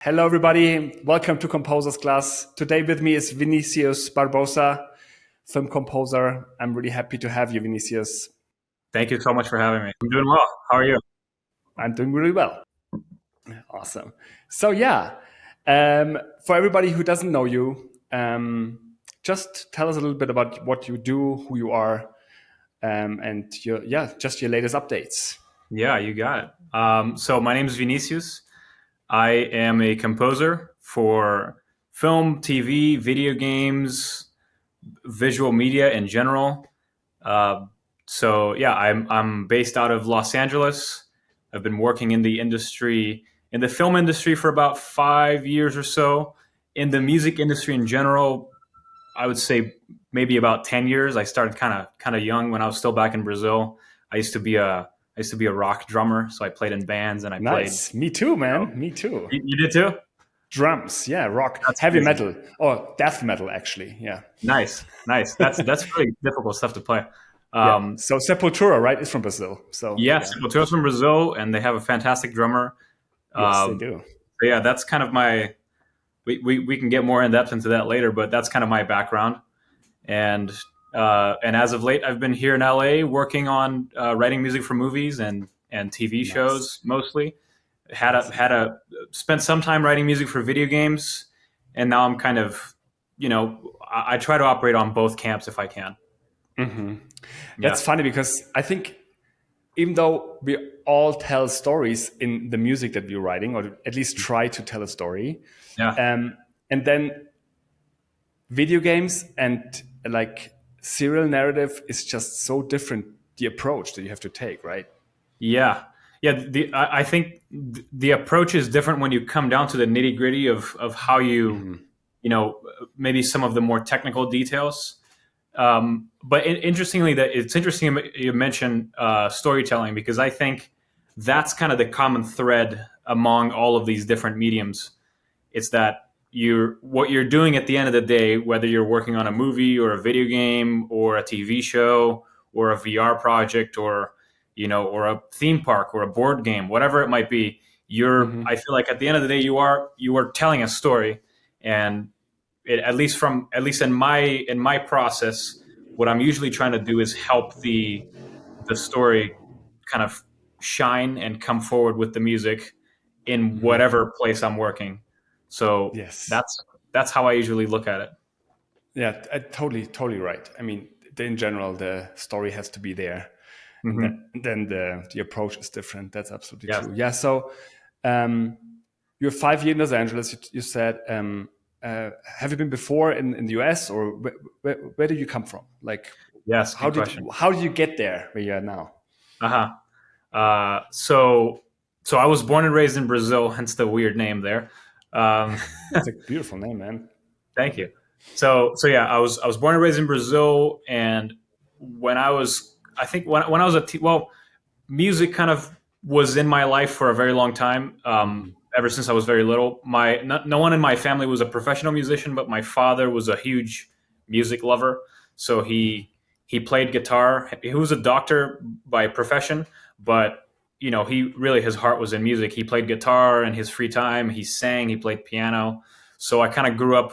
Hello, everybody. Welcome to Composers Class. Today with me is Vinicius Barbosa, film composer. I'm really happy to have you, Vinicius. Thank you so much for having me. I'm doing well. How are you? I'm doing really well. Awesome. So for everybody who doesn't know you, just tell us a little bit about what you do, who you are, and just your latest updates. Yeah, you got it. So my name is Vinicius. I am a composer for film, TV, video games, visual media in general. Uh, I'm based out of Los Angeles. I've been working in the film industry for about 5 years or so. In the music industry in general, I would say maybe about 10 years. I started kind of young when I was still back in Brazil. I used to be a rock drummer, so I played in bands and I played. Nice. Me too, man. Me too. You did too? Drums, yeah, rock, That's heavy amazing. metal, or death metal, actually. Yeah. Nice, nice. That's really difficult stuff to play. Yeah. Um, So Sepultura, right, is from Brazil. So yes, yeah. Matheus from Brazil, and they have a fantastic drummer. Yes, they Um, do. but yeah, that's kind of my. We can get more in depth into that later, but that's kind of my background. And as of late, I've been here in LA working on writing music for movies and TV Nice. shows mostly. Had a Nice. had a spent some time writing music for video games, and now I'm kind of, I try to operate on both camps if I can. Hmm. Yeah. That's funny because I think even though we all tell stories in the music that we're writing, or at least try to tell a story, Yeah. um, and then video games and like serial narrative is just so different. The approach that you have to take, right? Yeah, yeah. I think the approach is different when you come down to the nitty gritty of how Hmm. you know, maybe some of the more technical details. But interestingly, that it's interesting you mentioned storytelling, because I think that's kind of the common thread among all of these different mediums. It's that what you're doing at the end of the day, whether you're working on a movie or a video game or a TV show or a VR project or a theme park or a board game, whatever it might be, Hmm. I feel like at the end of the day, you are telling a story. And at least in my process, what I'm usually trying to do is help the story kind of shine and come forward with the music in Hmm. whatever place I'm working. So Yes. that's how I usually look at it. Yeah, totally right. I mean, in general, the story has to be there, and Hmm. then the approach is different. That's absolutely Yes. true. Yeah. So, um, you're 5 years in Los Angeles. You said, have you been before in the US, or where did you come from? Like, Yes. Good question. how did you get there where you are now? Uh-huh. So I was born and raised in Brazil, hence the weird name there. Um, It's a beautiful name, man. Thank you. So yeah, I was born and raised in Brazil, and when I was I think when I was music kind of was in my life for a very long time. Hmm. Ever since I was very little, no one in my family was a professional musician, but my father was a huge music lover. So he played guitar. He was a doctor by profession, but he really, his heart was in music. He played guitar in his free time. He sang. He played piano. So I kind of grew up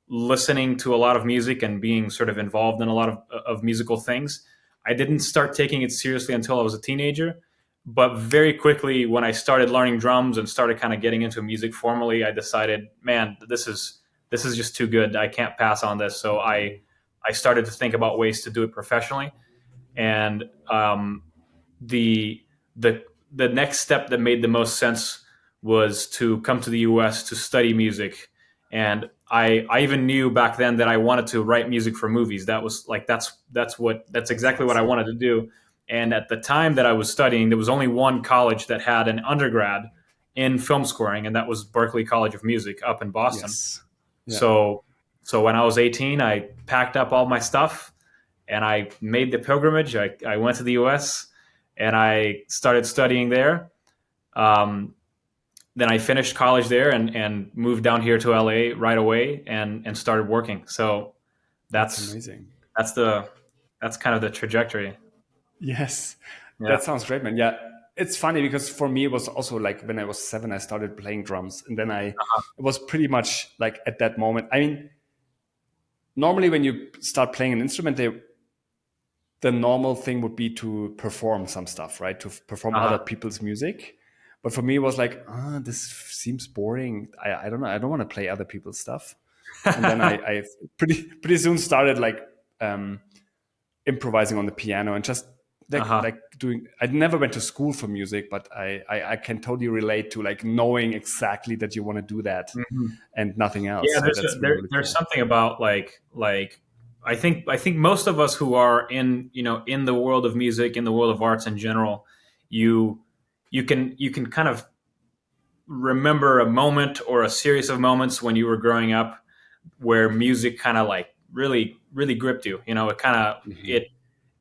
listening to a lot of music and being sort of involved in a lot of musical things. I didn't start taking it seriously until I was a teenager, but very quickly when I started learning drums and started kind of getting into music formally, I decided, man, this is just too good. I can't pass on this. So I started to think about ways to do it professionally, and the the the next step that made the most sense was to come to the U.S. to study music. And I even knew back then that I wanted to write music for movies. That was like that's Makes exactly what sense. I wanted to do. And at the time that I was studying, there was only one college that had an undergrad in film scoring, and that was Berklee College of Music up in Boston. Yes. Yeah. So so when I was 18, I packed up all my stuff and I made the pilgrimage. I went to the U.S. and I started studying there. Um, then I finished college there and moved down here to LA right away and started working. So That's that's amazing. that's the that's kind of the trajectory. Yes, Yeah. that sounds great, man. Yeah, it's funny because for me it was also like when I was 7, I started playing drums, and then it was pretty much like at that moment. I mean, normally when you start playing an instrument, the normal thing would be to perform some stuff, right? To perform other Uh-huh. people's music. But for me, it was like, this seems boring. I don't know. I don't want to play other people's stuff. And then I pretty soon started like um, improvising on the piano and just Uh-huh. like doing. I never went to school for music, but I can totally relate to like knowing exactly that you want to do that Mhm. and nothing else. Yeah, So that's really really there's cool. something about like I think most of us who are in in the world of music, in the world of arts in general, you you can kind of remember a moment or a series of moments when you were growing up where music kind of like really gripped you. It kind of Hmm.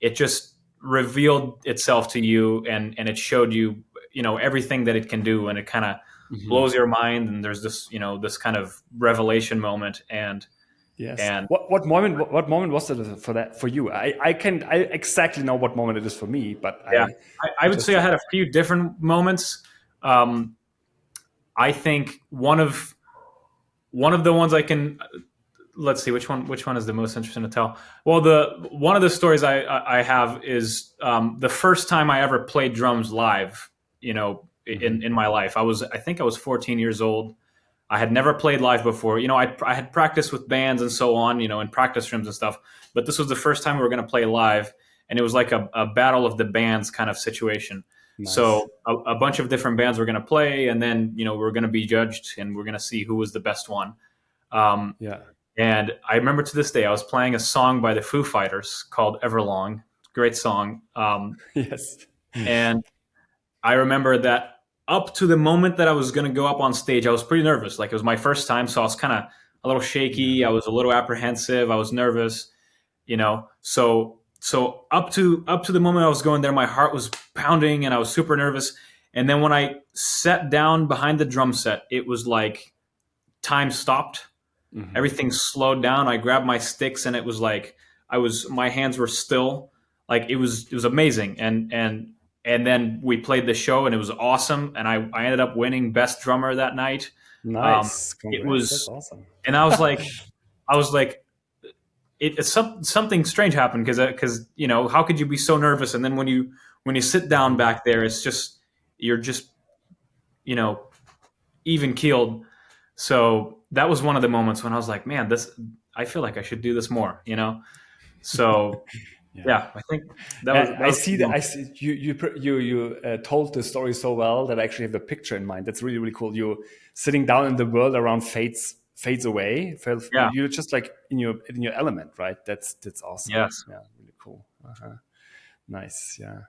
it just revealed itself to you, and it showed you everything that it can do, and it kind of Hmm. blows your mind, and there's this this kind of revelation moment. Yes. And What moment was it for that for you? I exactly know what moment it is for me, but yeah, I I would say just I had like a few different moments. um, I think one of the ones I can, let's see which one is the most interesting to tell. Well, the one of the stories I have is the first time I ever played drums live. In hmm my life, I think I was 14 years old. I had never played live before. I had practiced with bands and so on, in practice rooms and stuff. But this was the first time we were going to play live, and it was like a battle of the bands kind of situation. nice. So a bunch of different bands were going to play, and then we were going to be judged, and we're going to see who was the best one. Um, Yeah. and I remember to this day, I was playing a song by the Foo Fighters called Everlong. Great song. Yes. And I remember that up to the moment that I was going to go up on stage, I was pretty nervous. Like, it was my first time, so I was kind of a little Yeah. shaky. I was a little apprehensive. I was nervous. So up to the moment I was going there, my heart was pounding and I was super nervous. And then when I sat down behind the drum set, it was like time stopped. hmm Everything slowed down. I grabbed my sticks, and it was like my hands were still. Like, it was amazing. And then we played the show, and it was awesome, and I ended up winning best drummer that night. um Nice. it Congrats. That's was awesome. And I was like it's something strange happened, because how could you be so nervous, and then when you sit down hmm back there, it's just you're just you know even keeled. So that was one of the moments when I was like, man, this I feel like I should do this more. So Yeah. yeah, I think that I was see that. I see you told the story so well that I actually have the picture in mind. That's really really cool. You sitting down in the world around fades away. yeah, You're just like in your element, right? That's awesome. yes. Yeah, really cool. Nice. Yeah.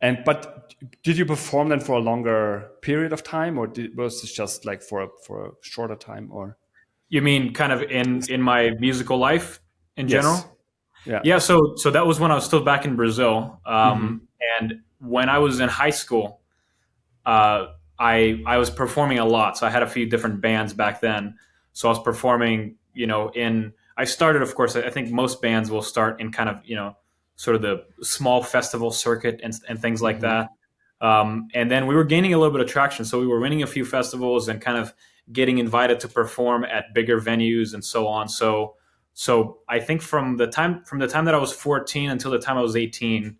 And but did you perform then for a longer period of time, or was this just like for a shorter time? Or You mean kind of in my musical life in yes, general? yeah. Yeah, so that was when I was still back in Brazil, hmm and when I was in high school, uh, I was performing a lot. So I had a few different bands back then. So I was performing, in I started, of course. I think most bands will start in kind of sort of the small festival circuit and things like hmm that. And then we were gaining a little bit of traction. So we were winning a few festivals and kind of getting invited to perform at bigger venues and so on. So I think from the time that I was 14 until the time I was 18,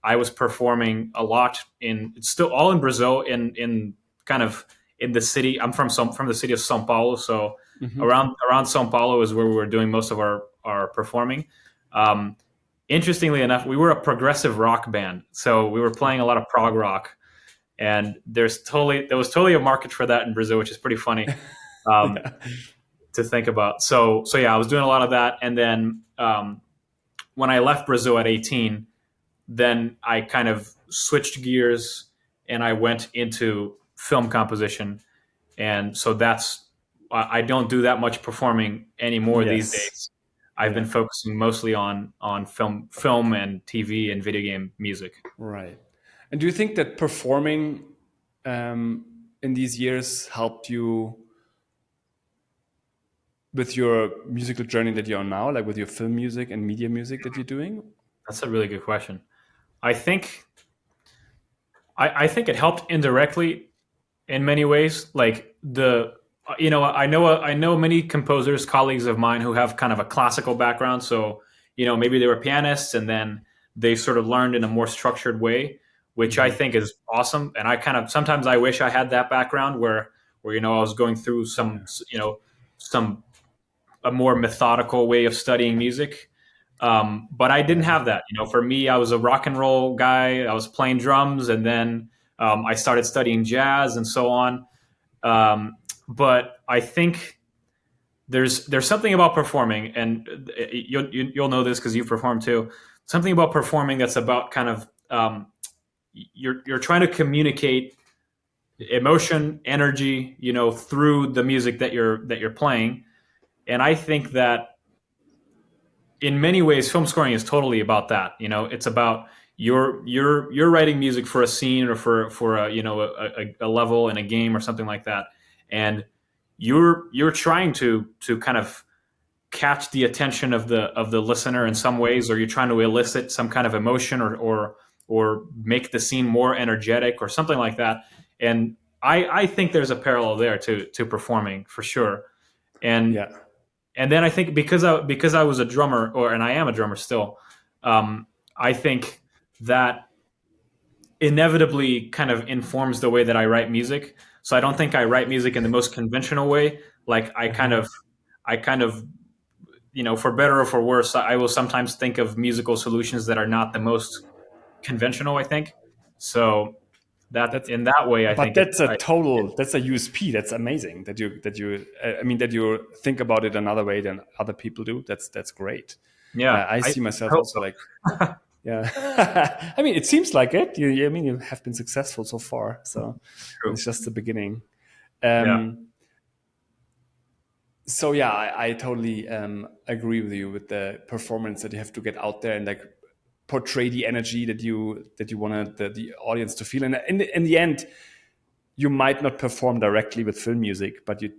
I was performing a lot it's still all in Brazil, in kind of in the city. I'm from the city of São Paulo, so hmm around São Paulo is where we were doing most of our performing. Um, Interestingly enough, we were a progressive rock band, so we were playing a lot of prog rock, and there was totally a market for that in Brazil, which is pretty funny um, yeah. to think about. So yeah, I was doing a lot of that, and then when I left Brazil at 18, then I kind of switched gears and I went into film composition. And so I don't do that much performing anymore these Yes. days. I've been Yeah. focusing mostly on film and TV and video game music. Right. And do you think that performing um, in these years helped you with your musical journey that you're on now, like with your film music and media music that you're doing? That's a really good question. I think I think it helped indirectly in many ways. Like I know many composers, colleagues of mine, who have kind of a classical background. So maybe they were pianists, and then they sort of learned in a more structured way, which I Hmm. think is awesome. And I kind of sometimes I wish I had that background where I was going through Yeah. some a more methodical way of studying music. But I didn't Yeah. have that. For me, I was a rock and roll guy. I was playing drums, and then I started studying jazz and so on. But I think there's something about performing, and you'll know this because you perform too. Something about performing that's about kind of you're trying to communicate emotion, energy, through the music that you're playing. And I think that in many ways, film scoring is totally about that. It's about you're writing music for a scene or for a level in a game or something like that, and you're trying to kind of catch the attention of the listener in some ways, or you're trying to elicit some kind of emotion or make the scene more energetic or something like that. And I think there's a parallel there to performing for sure. And Yeah. and then I think because I was a drummer, and I am a drummer still, I think that inevitably kind of informs the way that I write music. So I don't think I write music in the most conventional way. Like Uh-huh. I kind of for better or for worse, I will sometimes think of musical solutions that are not the most conventional. I think so that That's in that way, I but think it. that's a total, that's a USP. That's amazing that you I mean that you think about it another way than other people do. That's great. Yeah, I I see myself hope also so. like, yeah. I mean, it seems like it. I mean, you have been successful so far, so True. it's just the beginning. Yeah. Um, so yeah, I totally agree with you with the performance that you have to get out there and like portray the energy that you want the audience to feel. And in the end, you might not perform directly with film music, but you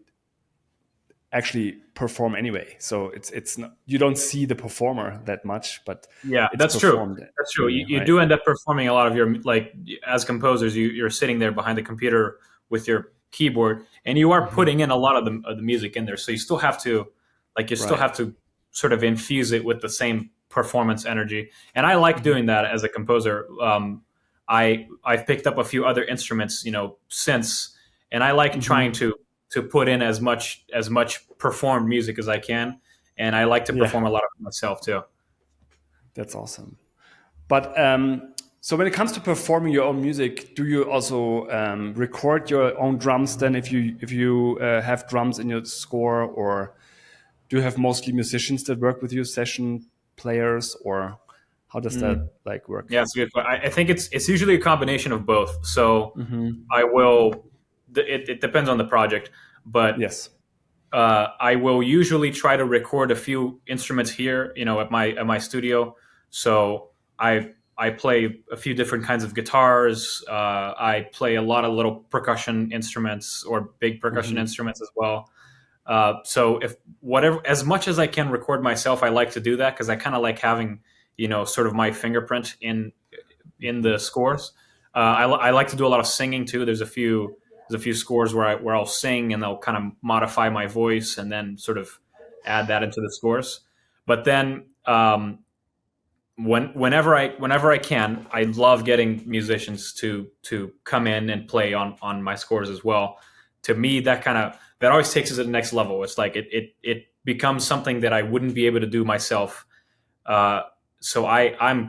actually perform anyway. So it's not, you don't see the performer that much, but Yeah, it's that's true. performed That's true. You, anyway, you right? do end up performing a lot of your like as composers. You're sitting there behind the computer with your keyboard, and you are Hmm. putting in a lot of the music in there. So you still have to like you still Right. have to sort of infuse it with the same performance energy. And I like Hmm. doing that as a composer. I've picked up a few other instruments, since, and I like trying Hmm. to put in as much performed music as I can, and I like to Yeah, perform a lot of it myself too. that's awesome. But so when it comes to performing your own music, do you also record your own drums then if you have drums in your score, or do you have mostly musicians that work with you, session players, or how does that like work? Yeah, it's a good question. I think it's usually a combination of both. So Hmm. I will. It depends on the project, but Yes. I will usually try to record a few instruments here, at my studio. So I play a few different kinds of guitars. I play a lot of little percussion instruments or big percussion Hmm. instruments as well. So if whatever, as much as I can record myself, I like to do that because I kind of like having, sort of my fingerprint in Hmm. the scores. I like to do a lot of singing too. There's a few scores where I'll sing and I'll kind of modify my voice and then sort of add that into the scores. But then whenever I can, I love getting musicians to come in and play on my scores as well. To me, that always takes us to the next level. It's like it becomes something that I wouldn't be able to do myself. Uh, so I'm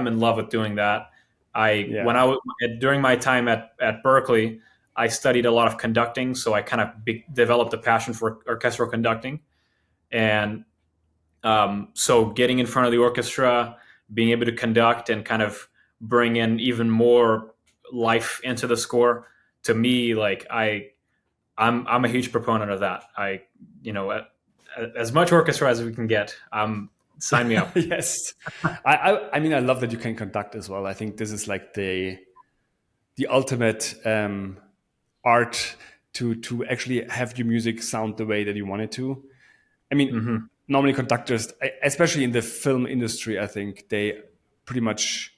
in love with doing that. I Yeah. when I was during my time at Berkeley, I studied a lot of conducting, so I kind of developed a passion for orchestral conducting, and so getting in front of the orchestra, being able to conduct and kind of bring in even more life into the score. To me, like I'm a huge proponent of that. As much orchestra as we can get. Sign me up. Yes. I mean, I love that you can conduct as well. I think this is like the ultimate art to actually have your music sound the way that you want it to. I mean, Hmm. normally conductors, especially in the film industry, I think they pretty much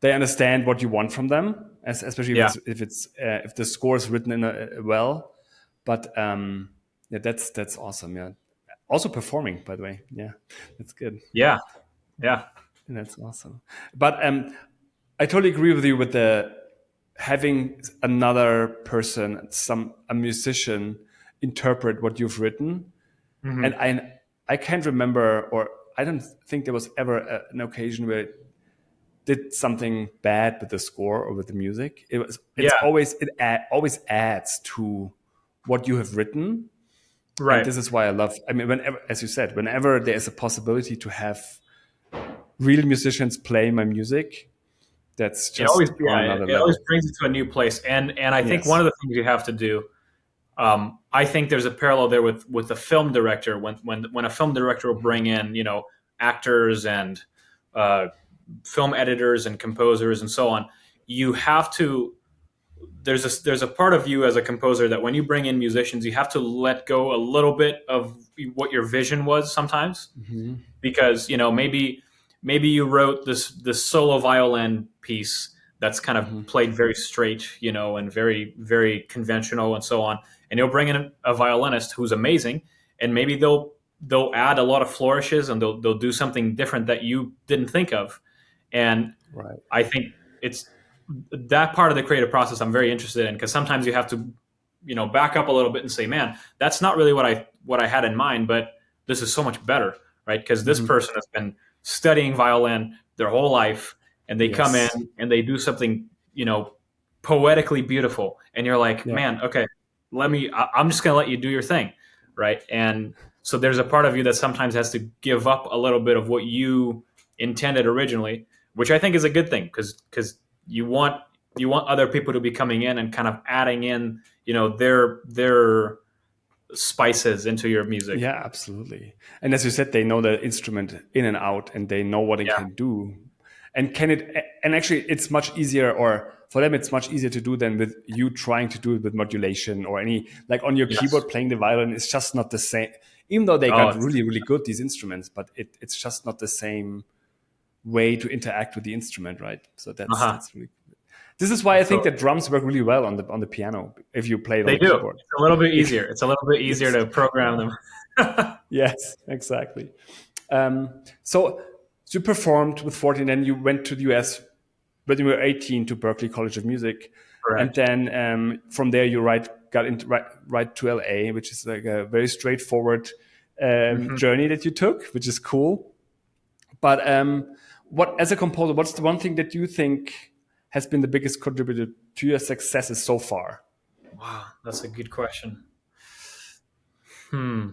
they understand what you want from them, especially Yeah. if the score is written in well. But yeah, that's awesome. Yeah, also performing, by the way. Yeah, that's good. Yeah. Yeah. That's awesome. But I totally agree with you with the having another person, a musician, interpret what you've written. And Hmm. I can't remember, or I don't think there was ever an occasion where it did something bad with the score or with the music. It's Yeah. always always adds to what you have written. And Right. this is why I love. I mean, whenever, as you said, whenever there is a possibility to have real musicians play my music, that's It always, just on yeah, another it always level. brings it to a new place. And I think one Yes. of the things you have to do, I think there's a parallel there with a film director. When a film director will bring in, actors and uh, film editors and composers and so on, you have to. There's a part of you as a composer that when you bring in musicians, you have to let go a little bit of what your vision was sometimes, Hmm. because maybe you wrote this solo violin piece that's kind of Hmm. played very straight, and very very conventional and so on, and you'll bring in a violinist who's amazing, and maybe they'll add a lot of flourishes, and they'll do something different that you didn't think of. And Right. I think it's that part of the creative process I'm very interested in, because sometimes you have to back up a little bit and say, man, that's not really what I had in mind, but this is so much better, right? Because this Hmm. person has been studying violin their whole life, and they come in Yes. and they do something poetically beautiful, and you're like, Yeah. man, okay, I'm just gonna let you do your thing, right? And so there's a part of you that sometimes has to give up a little bit of what you intended originally, which I think is a good thing, because you want other people to be coming in and kind of adding in their spices into your music. Yeah, absolutely. And as you said, they know the instrument in and out, and they know what it Yeah. can do. And actually, it's much easier, or for them, it's much easier to do than with you trying to do it with modulation or any, like on your Yes. keyboard playing the violin. It's just not the same. Even though they Oh, got really, really good, these instruments, but it's just not the same way to interact with the instrument, right? So uh-huh. that's really. This is why I think So that drums work really well on the piano if you play it on they the do. keyboard. It's a little bit Because, easier. It's a little bit easier yes, to program yeah, them. yes, exactly. So you performed with 14, and you went to the US when you were 18 to Berklee College of Music, and Correct. then from there you got into right to LA, which is like a very straightforward Hmm. journey that you took, which is cool. But what, as a composer, what's the one thing that you think has been the biggest contributor to your successes so far? Wow, that's a good question. Hmm.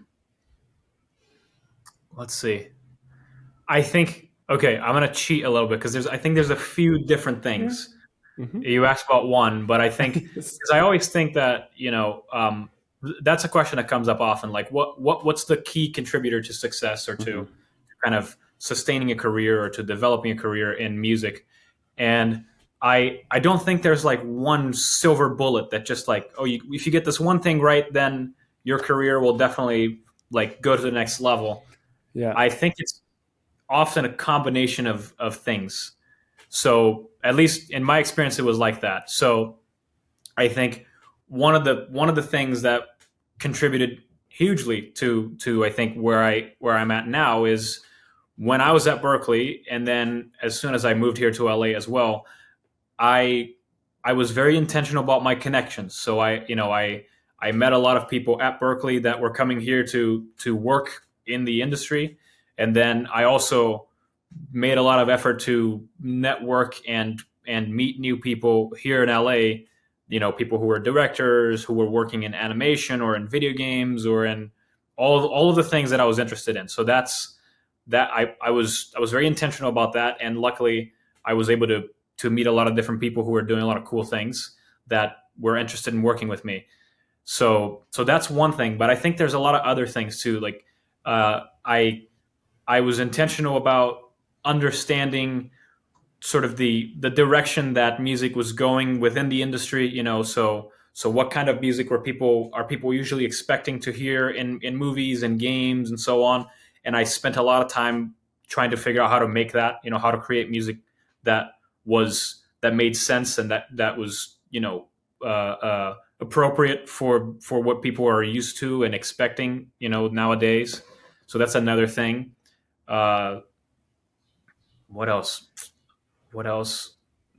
Let's see. I think, okay, I'm gonna cheat a little bit, because I think there's a few different Yeah. things. Hmm. You asked about one, but I think, Yes. because I always think that that's a question that comes up often. Like, what's the key contributor to success, or to Hmm. kind of sustaining a career, or to developing a career in music? And I don't think there's like one silver bullet that just like, oh, if you get this one thing right, then your career will definitely like go to the next level. Yeah. I think it's often a combination of things. So at least in my experience, it was like that. So I think one of the things that contributed hugely to I think where I'm at now is when I was at Berkeley, and then as soon as I moved here to LA as well, I I was very intentional about my connections. So I met a lot of people at Berkeley that were coming here to work in the industry, and then I also made a lot of effort to network and meet new people here in LA. People who were directors, who were working in animation or in video games or in all of the things that I was interested in. So I was very intentional about that, and luckily I was able to meet a lot of different people who were doing a lot of cool things that were interested in working with me. So that's one thing, but I think there's a lot of other things too. Like I was intentional about understanding sort of the direction that music was going within the industry. So what kind of music are people usually expecting to hear in movies and games and so on. And I spent a lot of time trying to figure out how to make that, how to create music that that made sense and that was appropriate for what people are used to and expecting nowadays. So that's another thing. Uh, what else? What else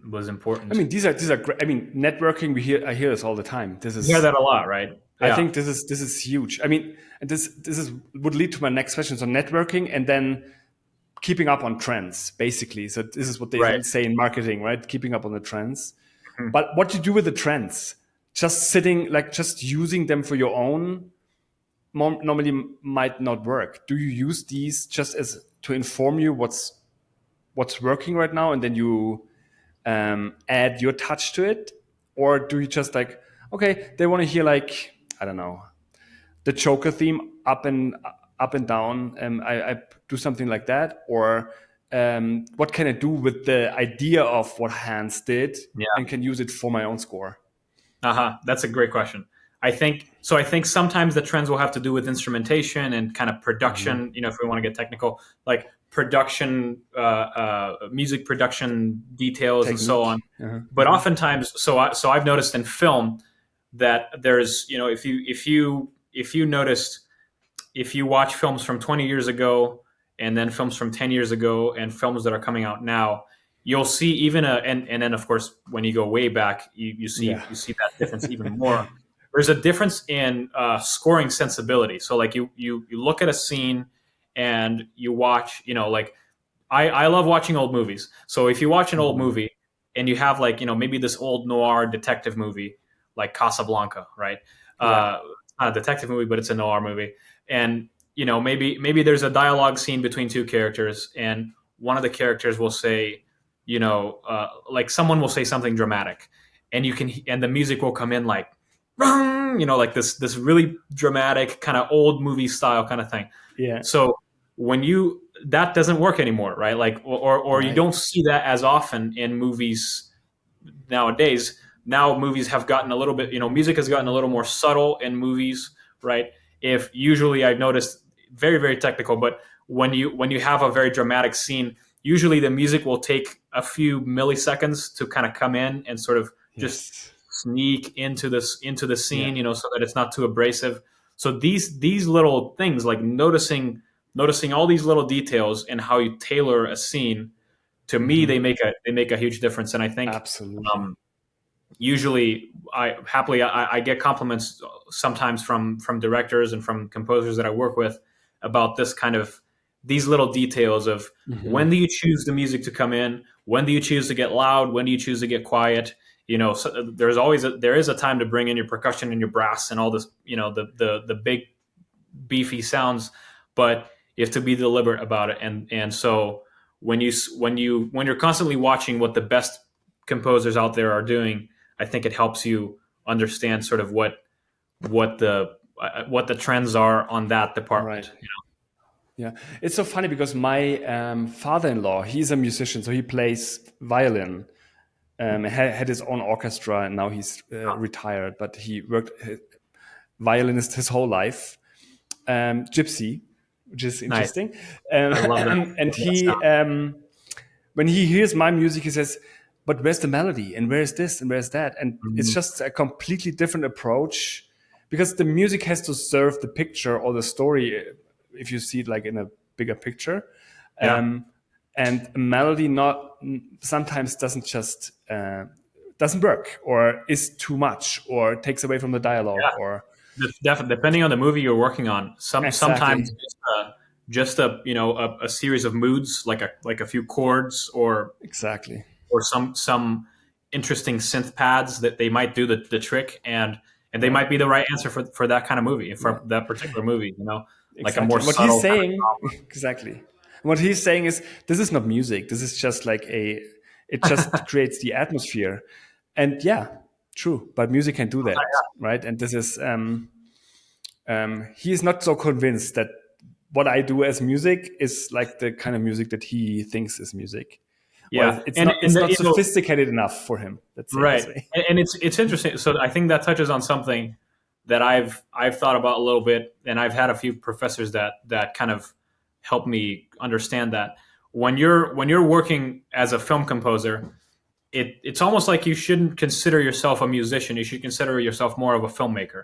was I important? mean, these are great. I mean, networking. I hear this all the time. This You hear is that a lot, right? I Yeah. think this is huge. I mean, and this is would lead to my next question. So networking and then keeping up on trends, basically. So this is what they Right. say in marketing, right? Keeping up on the trends. Mhm. But what do you do with the trends? Just sitting, like just using them for your own, normally might not work. Do you use these just as to inform you what's working right now, and then you add your touch to it, or do you just like, okay, they want to hear like, I don't know, the Joker theme up and down, I do something like that, or what can I do with the idea of what Hans did Yeah. and can use it for my own score? Uh-huh. That's a great question. I think sometimes the trends will have to do with instrumentation and kind of Hmm. production, if we want to get technical, like production, music production details and so on. Technique. Uh-huh. But oftentimes, so I've noticed in film that there's, if you noticed, if you watch films from 20 years ago and then films from 10 years ago and films that are coming out now, you'll see even and then of course when you go way back, Yeah. you see that difference even more. There's a difference in scoring sensibility. So like you look at a scene and you watch, like I love watching old movies. So if you watch an old Mhm. movie and you have like, maybe this old noir detective movie like Casablanca, right? Yeah. It's not a detective movie, but it's a noir movie. And, maybe there's a dialogue scene between two characters and one of the characters will say, like someone will say something dramatic and and the music will come in like, like this really dramatic kind of old movie style kind of thing. Yeah. So when you that doesn't work anymore, right? Like, or you Right. don't see that as often in movies nowadays. Now movies have gotten a little bit, music has gotten a little more subtle in movies, right? If usually I've noticed very, very technical, but when you have a very dramatic scene, usually the music will take a few milliseconds to kind of come in and sort of just Yes. sneak into the Yeah. scene, so that it's not too abrasive. So these little things, like noticing all these little details and how you tailor a scene, to me Hmm. they make a huge difference. And I think Absolutely. um, usually I get compliments sometimes from directors and from composers that I work with about this kind of these little details of when Hmm. do you choose the music to come in, when do you choose to get loud, when do you choose to get quiet. So there is a time to bring in your percussion and your brass and all this, the big beefy sounds, but you have to be deliberate about it. And so when you're constantly watching what the best composers out there are doing, I think it helps you understand sort of what the trends are on that Right. department. Yeah. It's so funny because my father-in-law, he's a musician, so he plays violin. Had his own orchestra, and now he's retired. But he worked violinist his whole life. Gypsy, which is Nice. interesting. I love that. And Love that he, sound. when he hears my music, he says, "But where's the melody? And where's this? And where's that?" And it's Mhm. just a completely different approach because the music has to serve the picture or the story. If you see it like in a bigger picture, Yeah. um, and a melody not sometimes doesn't work or is too much or takes away from the dialogue Yeah. or Definitely, depending on the movie you're working on, sometimes exactly, just a series of moods, like a few chords exactly. or some interesting synth pads that they might do the trick, and they Right. might be the right answer for that kind of movie, Yeah. for that particular movie. Like a more Exactly. What he's subtle kind of saying, exactly. What he's saying is, this is not music. This is just like it just creates the atmosphere. And yeah, true. But music can do that, right? And this is, he is not so convinced that what I do as music is like the kind of music that he thinks is music. Or yeah, it's not sophisticated enough for him. Let's say it this right, way. and it's interesting. So I think that touches on something that I've thought about a little bit, and I've had a few professors that kind of help me understand that when you're working as a film composer, it's almost like you shouldn't consider yourself a musician. You should consider yourself more of a filmmaker,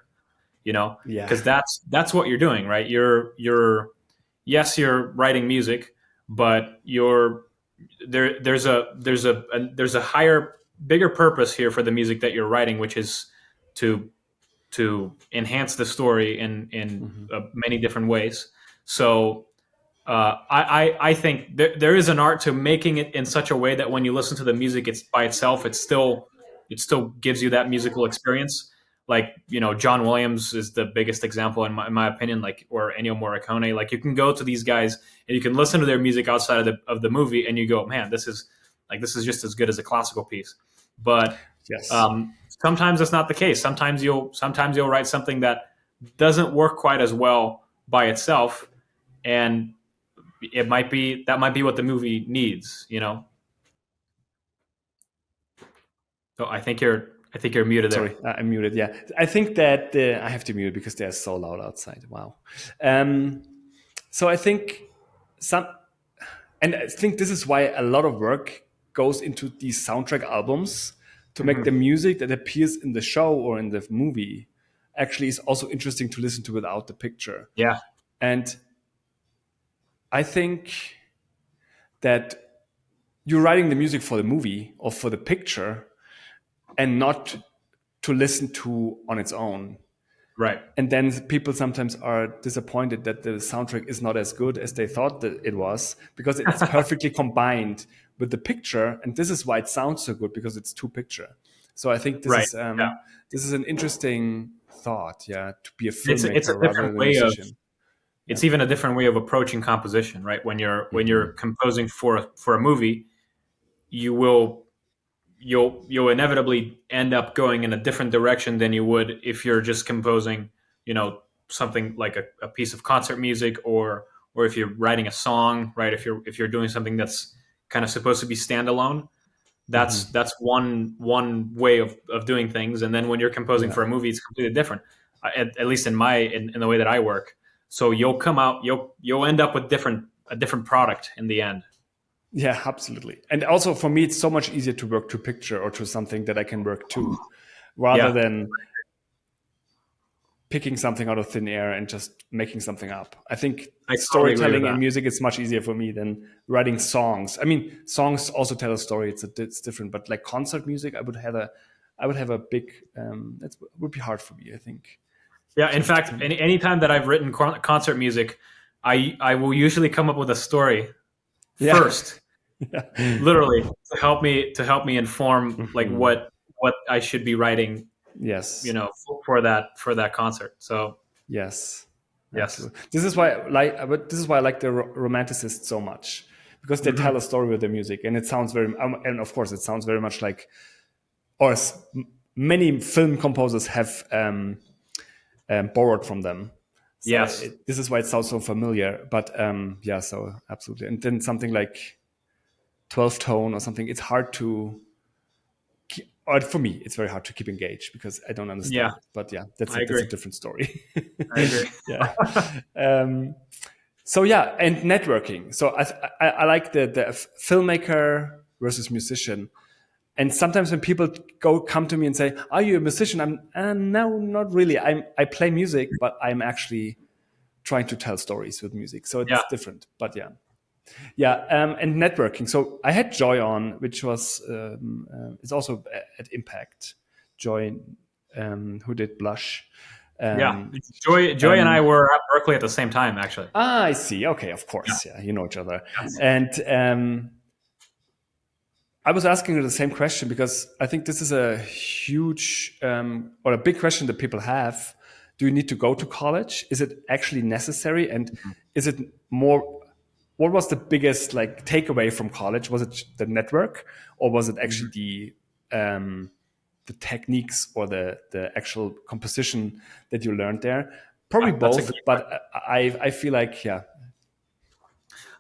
Yeah. because that's what you're doing, right? Yes, you're writing music, but there's a higher, bigger purpose here for the music that you're writing, which is to enhance the story in Hmm. many different ways. So I think there is an art to making it in such a way that when you listen to the music, it's by itself, it still gives you that musical experience. Like, John Williams is the biggest example in my opinion, like, or Ennio Morricone. Like, you can go to these guys and you can listen to their music outside of the movie, and you go, man, this is just as good as a classical piece. But Yes. sometimes that's not the case. Sometimes you'll write something that doesn't work quite as well by itself, and that might be what the movie needs. So I think you're muted there. Sorry, I'm muted. Yeah, I think that I have to mute because they're so loud outside. Wow. So I think some, and I think this is why a lot of work goes into these soundtrack albums to make the Hmm. music that appears in the show or in the movie actually is also interesting to listen to without the picture. Yeah. And I think that you're writing the music for the movie or for the picture and not to listen to on its own. Right. And then people sometimes are disappointed that the soundtrack is not as good as they thought that it was because it's perfectly combined with the picture, and this is why it sounds so good because it's two picture. So I think Right. Yeah. this is an interesting thought, yeah, to be a It's a filmmaker rather different than a way of musician. Yeah. it's even a different way of approaching composition, right? When you're Mhm. composing for a movie, you will you'll inevitably end up going in a different direction than you would if you're just composing, something like a piece of concert music, or if you're writing a song, right? If you're doing something that's kind of supposed to be standalone, Mhm. that's one way of doing things. And then when you're composing Yeah. for a movie, it's completely different. At least in the way that I work. So you'll end up with a different product in the end. Yeah, absolutely. And also for me, it's so much easier to work to picture or to something that I can work to rather Yeah, than picking something out of thin air and just making something up. I think I totally agree with storytelling that. in music is much easier for me than writing songs. I mean, songs also tell a story. It's different, but like concert music, I would have a big. That would be hard for me. I think. Yeah, in Just fact, any time that I've written concert music, I will usually come up with a story yeah, first, yeah. literally, to help me inform like Mhm. what I should be writing, Yes. for that concert. So Yes, yes, absolutely. This is why but this is why I like the romanticists so much because they tell hmm a story with their music, and it sounds very, and of course, it sounds very much like, or many film composers have borrowed from them. So yes, this is why it sounds so familiar. But yeah, so absolutely. And then something like 12 tone or something, it's hard to. Or for me, it's very hard to keep engaged because I don't yeah, understand it. But yeah, I that's a agree. different story. I agree. Yeah. Um, so yeah, and networking. So I like the filmmaker versus musician. And sometimes when people come to me and say, "Are you a musician?" I'm no, not really. I play music, but I'm actually trying to tell stories with music. So Yeah, it's different. But yeah, yeah, and networking. So I had Joy on, which was it's also at Impact. Joy, who did Blush. yeah. Um, Joy and I um, were at Berkeley at the same time, actually. I see. Okay, of Yeah. course. Yeah, you know each other. Yes. And I was asking her the same question because I think this is a huge or a big question that people have. Do you need to go to college? Is it actually necessary? And is it more? What was the biggest like takeaway from college? Was it the network, or was it actually Mhm. the techniques or the actual composition that you learned there? Probably That's a both, key question. but I feel like yeah.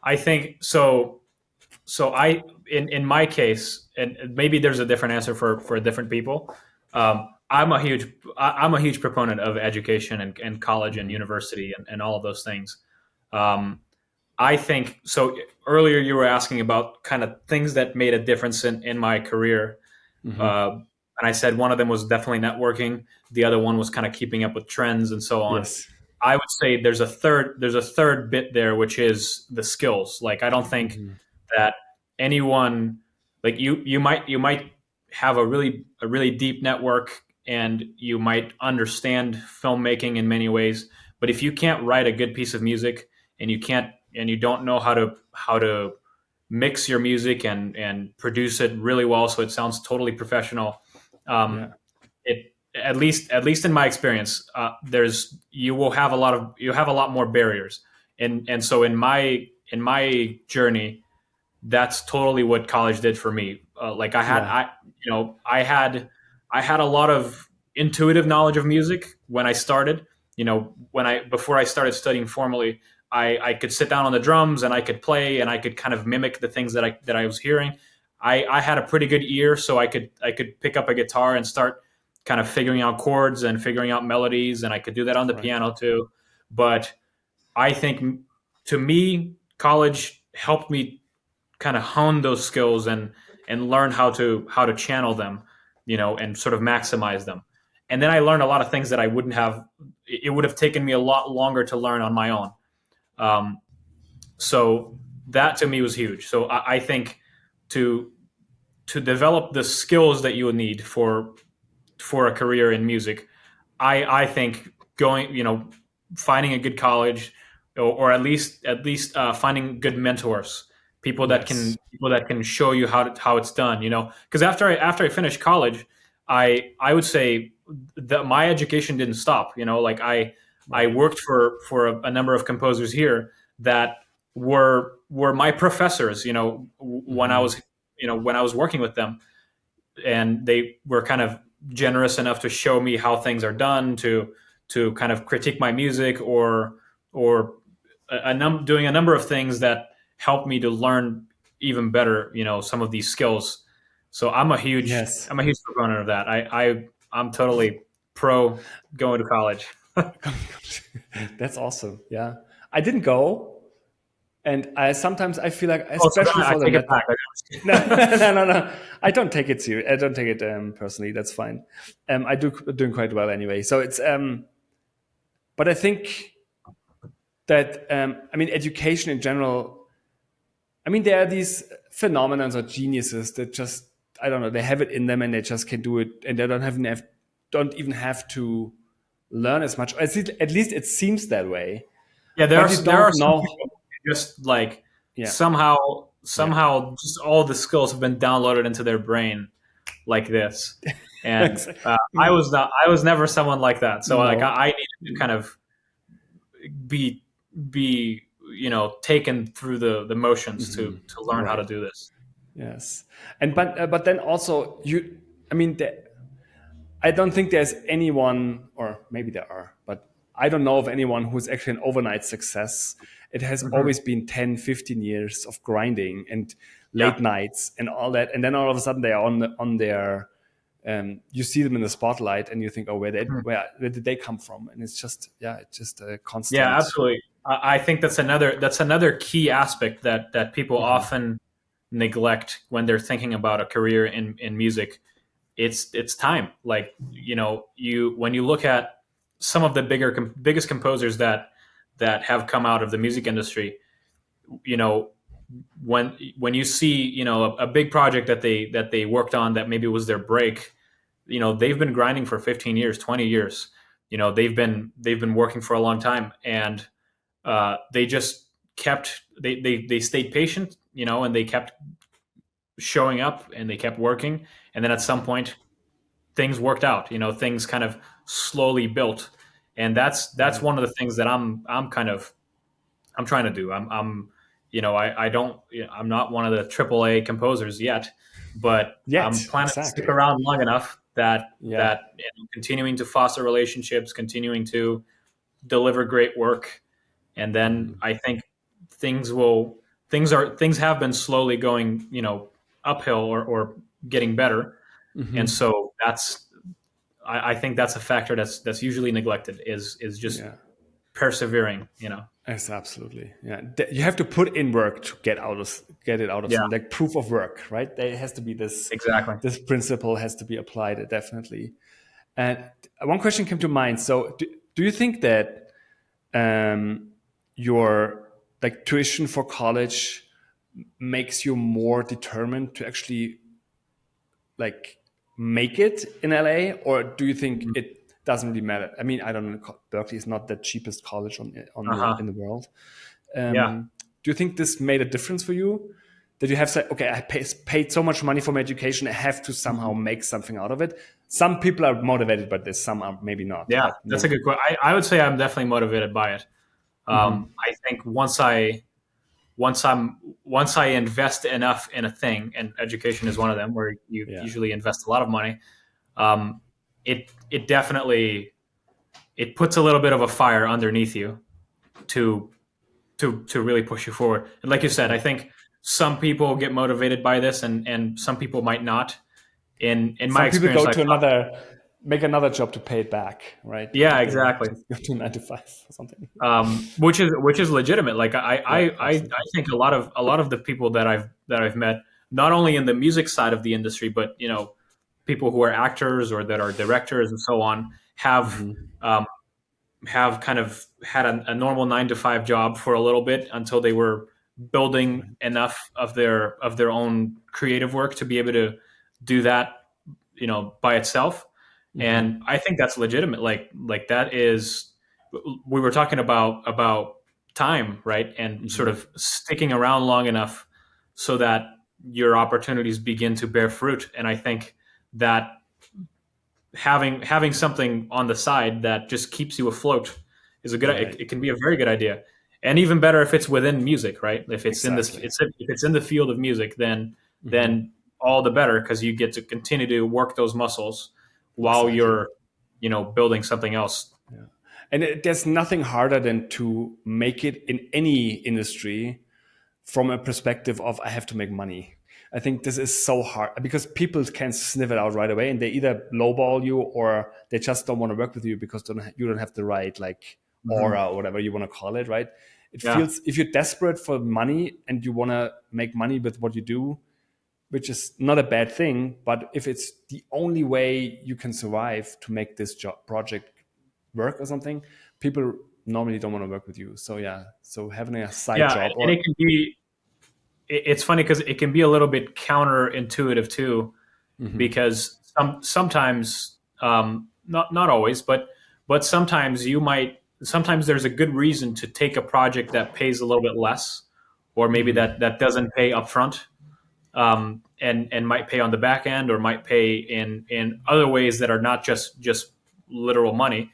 I think so. So in my case, and maybe there's a different answer for different people. I'm a huge proponent of education and college and Mhm. university and all of those things. Um, I think so. Earlier, you were asking about kind of things that made a difference in my career. Hmm. Uh, and I said one of them was definitely networking. The other one was kind of keeping up with trends and so on. Yes. I would say there's a third bit there, which is the skills. Like I don't think Hmm. that anyone like you might have a really deep network and you might understand filmmaking in many ways, but if you can't write a good piece of music and you don't know how to mix your music and produce it really well so it sounds totally professional, Yeah. it at least in my experience, there's you have a lot more barriers, and so in my journey, that's totally what college did for me. Like Yeah. I had a lot of intuitive knowledge of music when I started. When I before I started studying formally, I could sit down on the drums and I could play and I could kind of mimic the things that I was hearing. I had a pretty good ear, so I could pick up a guitar and start kind of figuring out chords and figuring out melodies, and I could do that on the Right. piano too. But I think to me, college helped me kind of hone those skills and learn how to channel them, and sort of maximize them. And then I learned a lot of things that I wouldn't have. It would have taken me a lot longer to learn on my own. Um, so that to me was huge. So I think to to develop the skills that you would need for a career in music, I think going, finding a good college, or at least finding good mentors, Yes. people that can show you how it's done. Because after I finished college, I would say that my education didn't stop. Like I Right. worked for a number of composers here that were my professors. When I Hmm. was when I was working with them, and they were kind of generous enough to show me how things are done, to kind of critique my music, or doing a number of things that helped me to learn even better, some of these skills. So Yes. I'm a huge proponent of that. I'm totally pro going to college. That's awesome. Yeah. I didn't go, and I sometimes I feel like, Oh, so especially I for the take it net. back. No, no, no, no. I don't take it serious. I don't take it personally. That's fine. I do doing quite well anyway. So it's but I think that I mean, education in general. I mean, there are these phenomenons or geniuses that just, I don't know, they have it in them and they just can do it, and they don't even have to learn as much. At least it seems that way. Yeah, But you there are don't some know. people who just like Yeah, somehow yeah, just all the skills have been downloaded into their brain like this. And exactly. I was never someone like that. So like No. I needed to kind of be be taken through the motions Mhm. to learn how to Right. do this. Yes. And but then also you. I mean, I don't think there's anyone, or maybe there are, but I don't know of anyone who's actually an overnight success. It has Hmm. always been 10, 15 years of grinding and late Yeah. nights and all that. And then all of a sudden they are on their, you see them in the spotlight and you think, oh, Mhm. where did they come from? And it's just, yeah, it's just a Yeah, constant. absolutely. I think that's another key aspect that people Mhm. often neglect when they're thinking about a career in music. It's time. Like you when you look at some of the biggest composers that have come out of the music industry, you know when you see a big project that they worked on that maybe was their break, they've been grinding for 15 years, 20 years. They've been working for a long time, and they just they stayed patient, and they kept showing up and they kept working, and then at some point things worked out. Things kind of slowly built, and that's Right. one of the things that I'm trying to do. I don't, I'm not one of the AAA composers yet, but I'm Yet, planning to stick exactly. around long enough Yeah. continuing to foster relationships, continuing to deliver great work, and then Mhm. I think things have been slowly going, uphill, or getting better, and Mhm. so I think that's a factor that's usually neglected, is just Yeah. persevering. Yes, absolutely. Yeah, you have to put in work to get it out of Yeah, something, like proof of work, right? There has to be exactly. this principle has to be applied, definitely. And one question came to mind. So, do you think that um, your like tuition for college makes you more determined to actually like make it in LA, or do you think Mhm. it doesn't really matter? I mean, I don't know. Berkeley is not the cheapest college Uh-huh. in the world. Yeah. Do you think this made a difference for you? That you have said, okay, paid so much money for my education, I have to somehow Mhm. make something out of it. Some people are motivated by this, some are maybe not. Yeah, But that's a no. good question. I would say I'm definitely motivated by it. Hmm. I think once I invest enough in a thing, and education is one of them, where you Yeah, usually invest a lot of money. Um, it definitely it puts a little bit of a fire underneath you to to really push you forward. And like you said, I yeah. think some people get motivated by this, and some people might not. In my Some people experience, go I've to talked. make another job to pay it back, right? Yeah, But they exactly. just go to 9 to 5 or something. Which is legitimate. Like Yeah, I absolutely. think a lot of the people that I've met, not only in the music side of the industry, but people who are actors or that are directors and so on, Hmm. um, have kind of had a normal 9 to 5 job for a little bit until they were building Right. enough of their own creative work to be able to do that, by itself. And Hmm. I think that's legitimate. Like that is, we were talking about time, right? And sort Hmm. of sticking around long enough so that your opportunities begin to bear fruit. And I think that having something on the side that just keeps you afloat is a good. It, Right. it can be a very good idea, and even better if it's within music, right? If it's in this, Exactly. if it's in the field of music, then Hmm. then all the better, because you get to continue to work those muscles while Exactly. you're building something else. Yeah. And there's nothing harder than to make it in any industry from a perspective of I have to make money. I think this is so hard because people can sniff it out right away, and they either lowball you or they just don't want to work with you because you don't have the right like Hmm. aura or whatever you want to call it, right? It Yeah, feels if you're desperate for money and you want to make money with what you do, which is not a bad thing, but if it's the only way you can survive to make this job project work or something, people normally don't want to work with you. So yeah, so having a side yeah, job and or it can be. It's funny because it can be a little bit counterintuitive too, mhm, because sometimes, not always, but sometimes there's a good reason to take a project that pays a little bit less, or maybe mhm, that doesn't pay upfront, and might pay on the back end, or might pay in other ways that are not just literal money.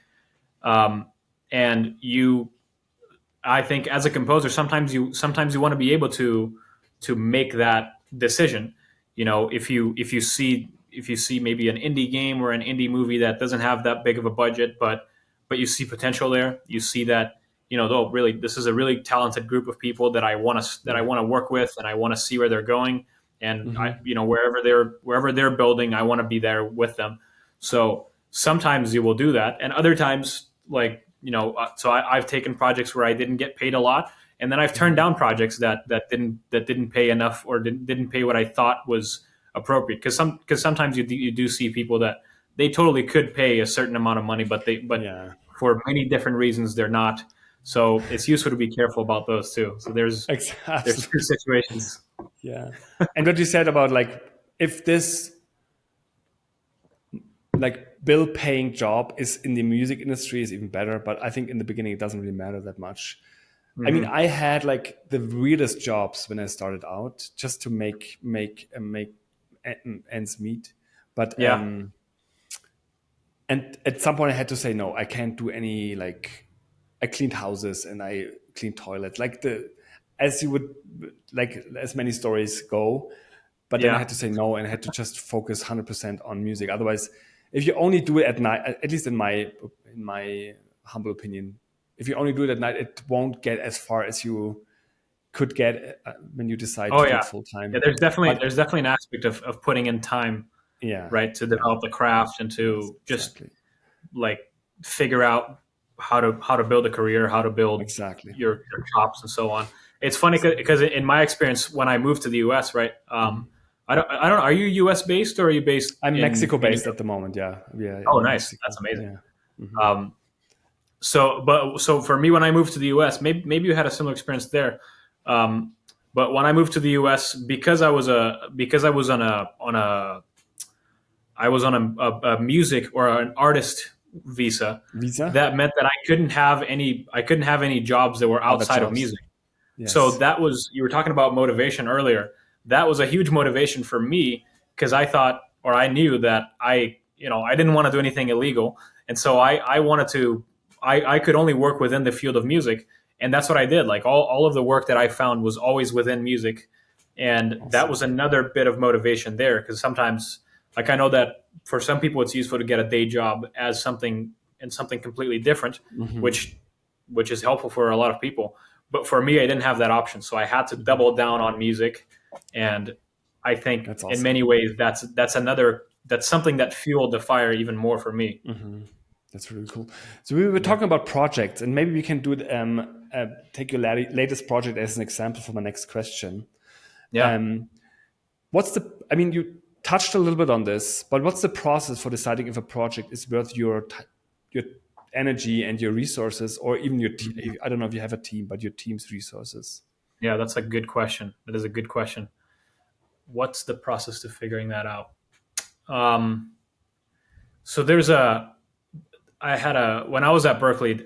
um, and you I think as a composer, sometimes you want to be able to make that decision. If you see maybe an indie game or an indie movie that doesn't have that big of a budget, but you see potential there. You see that, though, really, this is a really talented group of people that I yeah, want to work with, and I want to see where they're going, and mhm, wherever they're building, I want to be there with them. So sometimes you will do that, and other times, like, so I've taken projects where I didn't get paid a lot, and then I've turned mhm, down projects that didn't pay enough, or didn't pay what I thought was appropriate. Because sometimes you do see people that they totally could pay a certain amount of money, but yeah, for many different reasons they're not. So it's useful to be careful about those too. So there's two absolutely, situations. yeah. And what you said about like if this like bill paying job is in the music industry is even better, but I think in the beginning it doesn't really matter that much. I mean, Hmm. I had like the weirdest jobs when I started out just to make ends meet. But Yeah. and at some point I had to say no, I can't do any like I cleaned houses and I cleaned toilets like the as you would like as many stories go. But then I had Yeah. to say no and I had to just focus 100% on music. Otherwise, if you only do it at night, at least in my humble opinion, if you only do it at night, it won't get as far as you could get when you decide Oh to do yeah. it full Yeah. time. There's definitely But there's definitely an aspect of putting in time, yeah, right, to yeah, develop the craft and yes, to just exactly. like figure out how to build a career, how to build Exactly. your chops and so on. It's funny because in my experience, when I moved to the U.S., right? Mhm. I don't. Are you U.S. based or are you based I'm Mexico in based Europe? at the moment. Yeah, yeah, Oh, in nice. Mexico. That's amazing. Yeah. Hmm. Um, so for me, when I moved to the U.S., maybe you had a similar experience there. Um, but when I moved to the U.S., because I was on a I was on a music or an artist visa. Visa, That meant that I couldn't have any jobs that were other outside of jobs. music. So Yes. that was, you were talking about motivation earlier. That was a huge motivation for me because I thought, or I knew that I didn't want to do anything illegal, and so I wanted to. I could only work within the field of music, and that's what I did. Like all of the work that I found was always within music, and that was Awesome. another bit of motivation there because sometimes, like I know that for some people it's useful to get a day job as something completely different, Hmm. which is helpful for a lot of people, but for me, I didn't have that option, so I had to Hmm. double down on music. And I think That's in awesome. many ways that's something that fueled the fire even more for me. Hmm. That's really cool. So we were Yeah, talking about projects, and maybe we can do it. Take your latest project as an example for my next question. yeah. Um, what's the? I mean, you touched a little bit on this, but what's the process for deciding if a project is worth your energy and your resources, or even I don't know if you have a team, but your team's resources. Yeah, that's a good question. That is a good question. What's the process to figuring that out? Um, so there's a I had a when I was at Berkeley,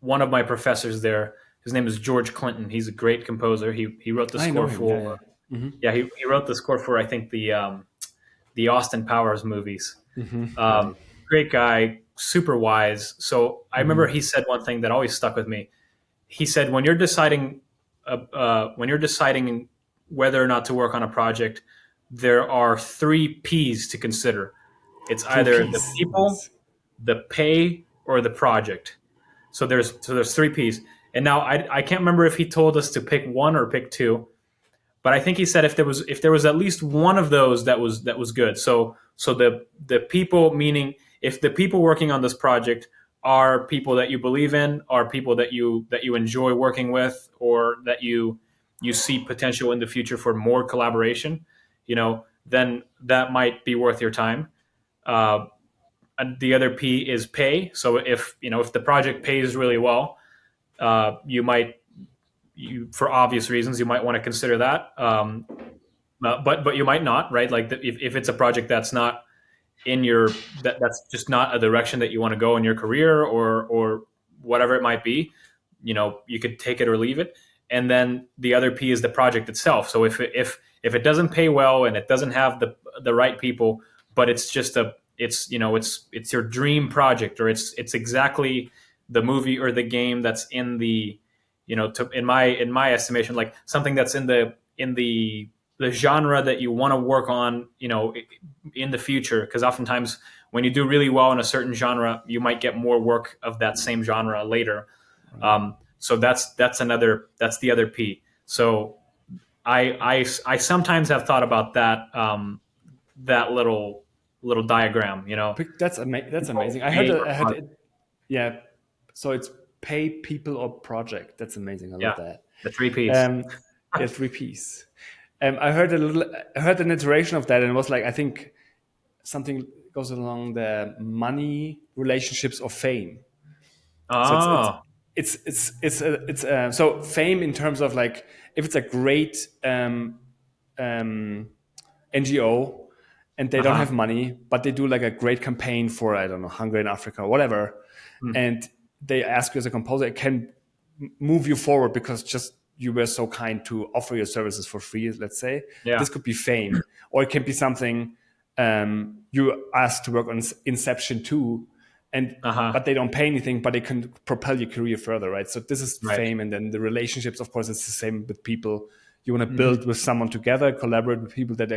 one of my professors there. His name is George Clinton. He's a great composer. He wrote the I know score him. Yeah, for yeah. Hmm. yeah he wrote the score for I think the Austin Powers movies. Hmm. Um, Right. Great guy, super wise. So I remember Hmm. he said one thing that always stuck with me. He said, when you're deciding whether or not to work on a project, there are three P's to consider. It's Three either the P's. people, Nice. the pay, or the project. So there's three P's. And now I can't remember if he told us to pick one or pick two, but I think he said if there was at least one of those that was good. So the people, meaning if the people working on this project are people that you believe in, are people that you enjoy working with, or that you see potential in the future for more collaboration, then that might be worth your time. Uh, and the other P is pay. So if the project pays really well, you might for obvious reasons you might want to consider that. But you might not, right? Like if it's a project that's not that's just not a direction that you want to go in your career, or whatever it might be, you could take it or leave it. And then the other P is the project itself. So if it doesn't pay well and it doesn't have the right people, but it's just it's your dream project, or it's exactly the movie or the game that's in the in my estimation, like something that's in the genre that you want to work on, in the future. Because oftentimes when you do really well in a certain genre, you might get more work of that same genre later. Right. So that's the other P. So I sometimes have thought about that little diagram. That's People, amazing. pay, or I heard project. it. Yeah. So it's pay, people, or project. That's amazing. I love Yeah, that. the three Ps. Um, yeah, three P's. I heard an iteration of that, and it was like I think something goes along the money, relationships, or fame. So Oh, so fame in terms of like if it's a great um, NGO and they uh don't have huh. money, but they do like a great campaign for I don't know Hungary and Africa or whatever, and they ask you as a composer, it can move you forward because just you were so kind to offer your services for free. Let's say Yeah. this could be fame, or it can be something you asked to work on Inception 2, and Uh huh. but they don't pay anything, but they can propel your career further, right? So this is Right. fame, and then the relationships, of course, it's the same with people. You want to Hmm. build with someone together, collaborate with people that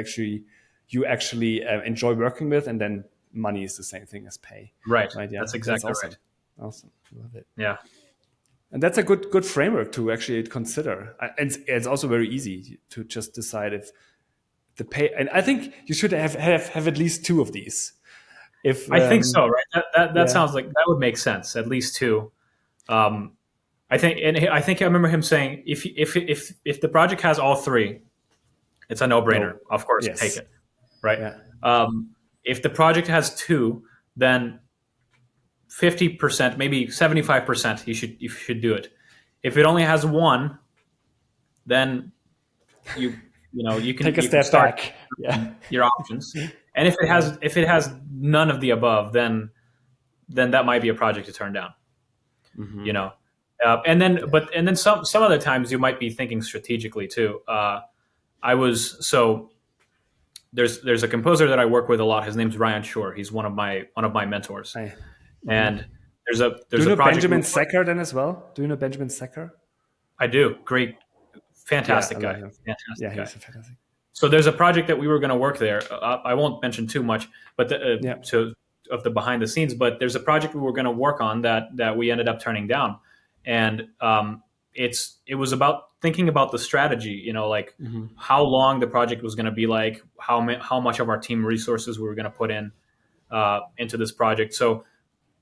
you actually enjoy working with, and then money is the same thing as pay, Right. right? Yeah, That's that's exactly right. awesome, awesome, love it. Yeah. And that's a good framework to actually consider. And it's also very easy to just decide if the pay. And I think you should have at least two of these. If I think so, right? That yeah, sounds like that would make sense. At least two. Um, I think I remember him saying, if the project has all three, it's a no brainer. no, Of course, take yes, it, right? yeah, If the project has two, then 50%, maybe 75%, you should do it. If it only has one, then take a you can step start back. Yeah, your options. And yeah, if it has none of the above, then that might be a project to turn down. You hmm know, and then some other times you might be thinking strategically too. I was so there's a composer that I work with a lot. His name's Ryan Shore. He's one of my mentors, I, mhm. and Do there's you a know project Benjamin Secker then as well? Do you know Benjamin Secker? I do. Great, Yeah, I fantastic love guy, him. Yeah, fantastic guy. he's a fantastic. So there's a project that we were going to work there. I won't mention too much, but Yeah. of the behind the scenes. But there's a project we were going to work on that we ended up turning down, and it was about thinking about the strategy. Like hmm how long the project was going to be, like how much of our team resources we were going to put in into this project. So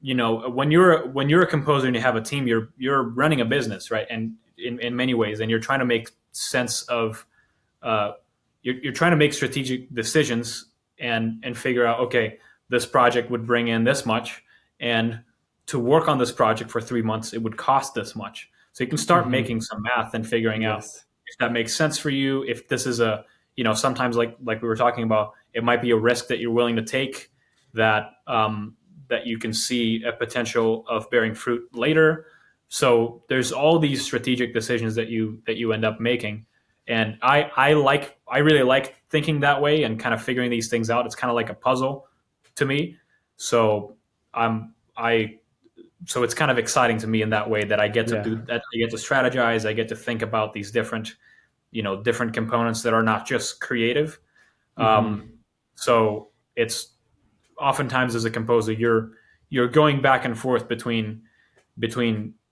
when you're a composer and you have a team, you're running a business, right? And in many ways, and you're trying to make sense of uh, you're trying to make strategic decisions and figure out, okay, this project would bring in this much, and to work on this project for 3 months, it would cost this much. So you can start hmm making some math and figuring out Yes. if that makes sense for you. If this is sometimes like we were talking about, it might be a risk that you're willing to take that you can see a potential of bearing fruit later. So there's all these strategic decisions that you end up making, and I really like thinking that way and kind of figuring these things out. It's kind of like a puzzle to me. So I so it's kind of exciting to me in that way that I get to do Yeah. that. I get to strategize. I get to think about these different components that are not just creative. Um, hmm so it's oftentimes as a composer, you're going back and forth between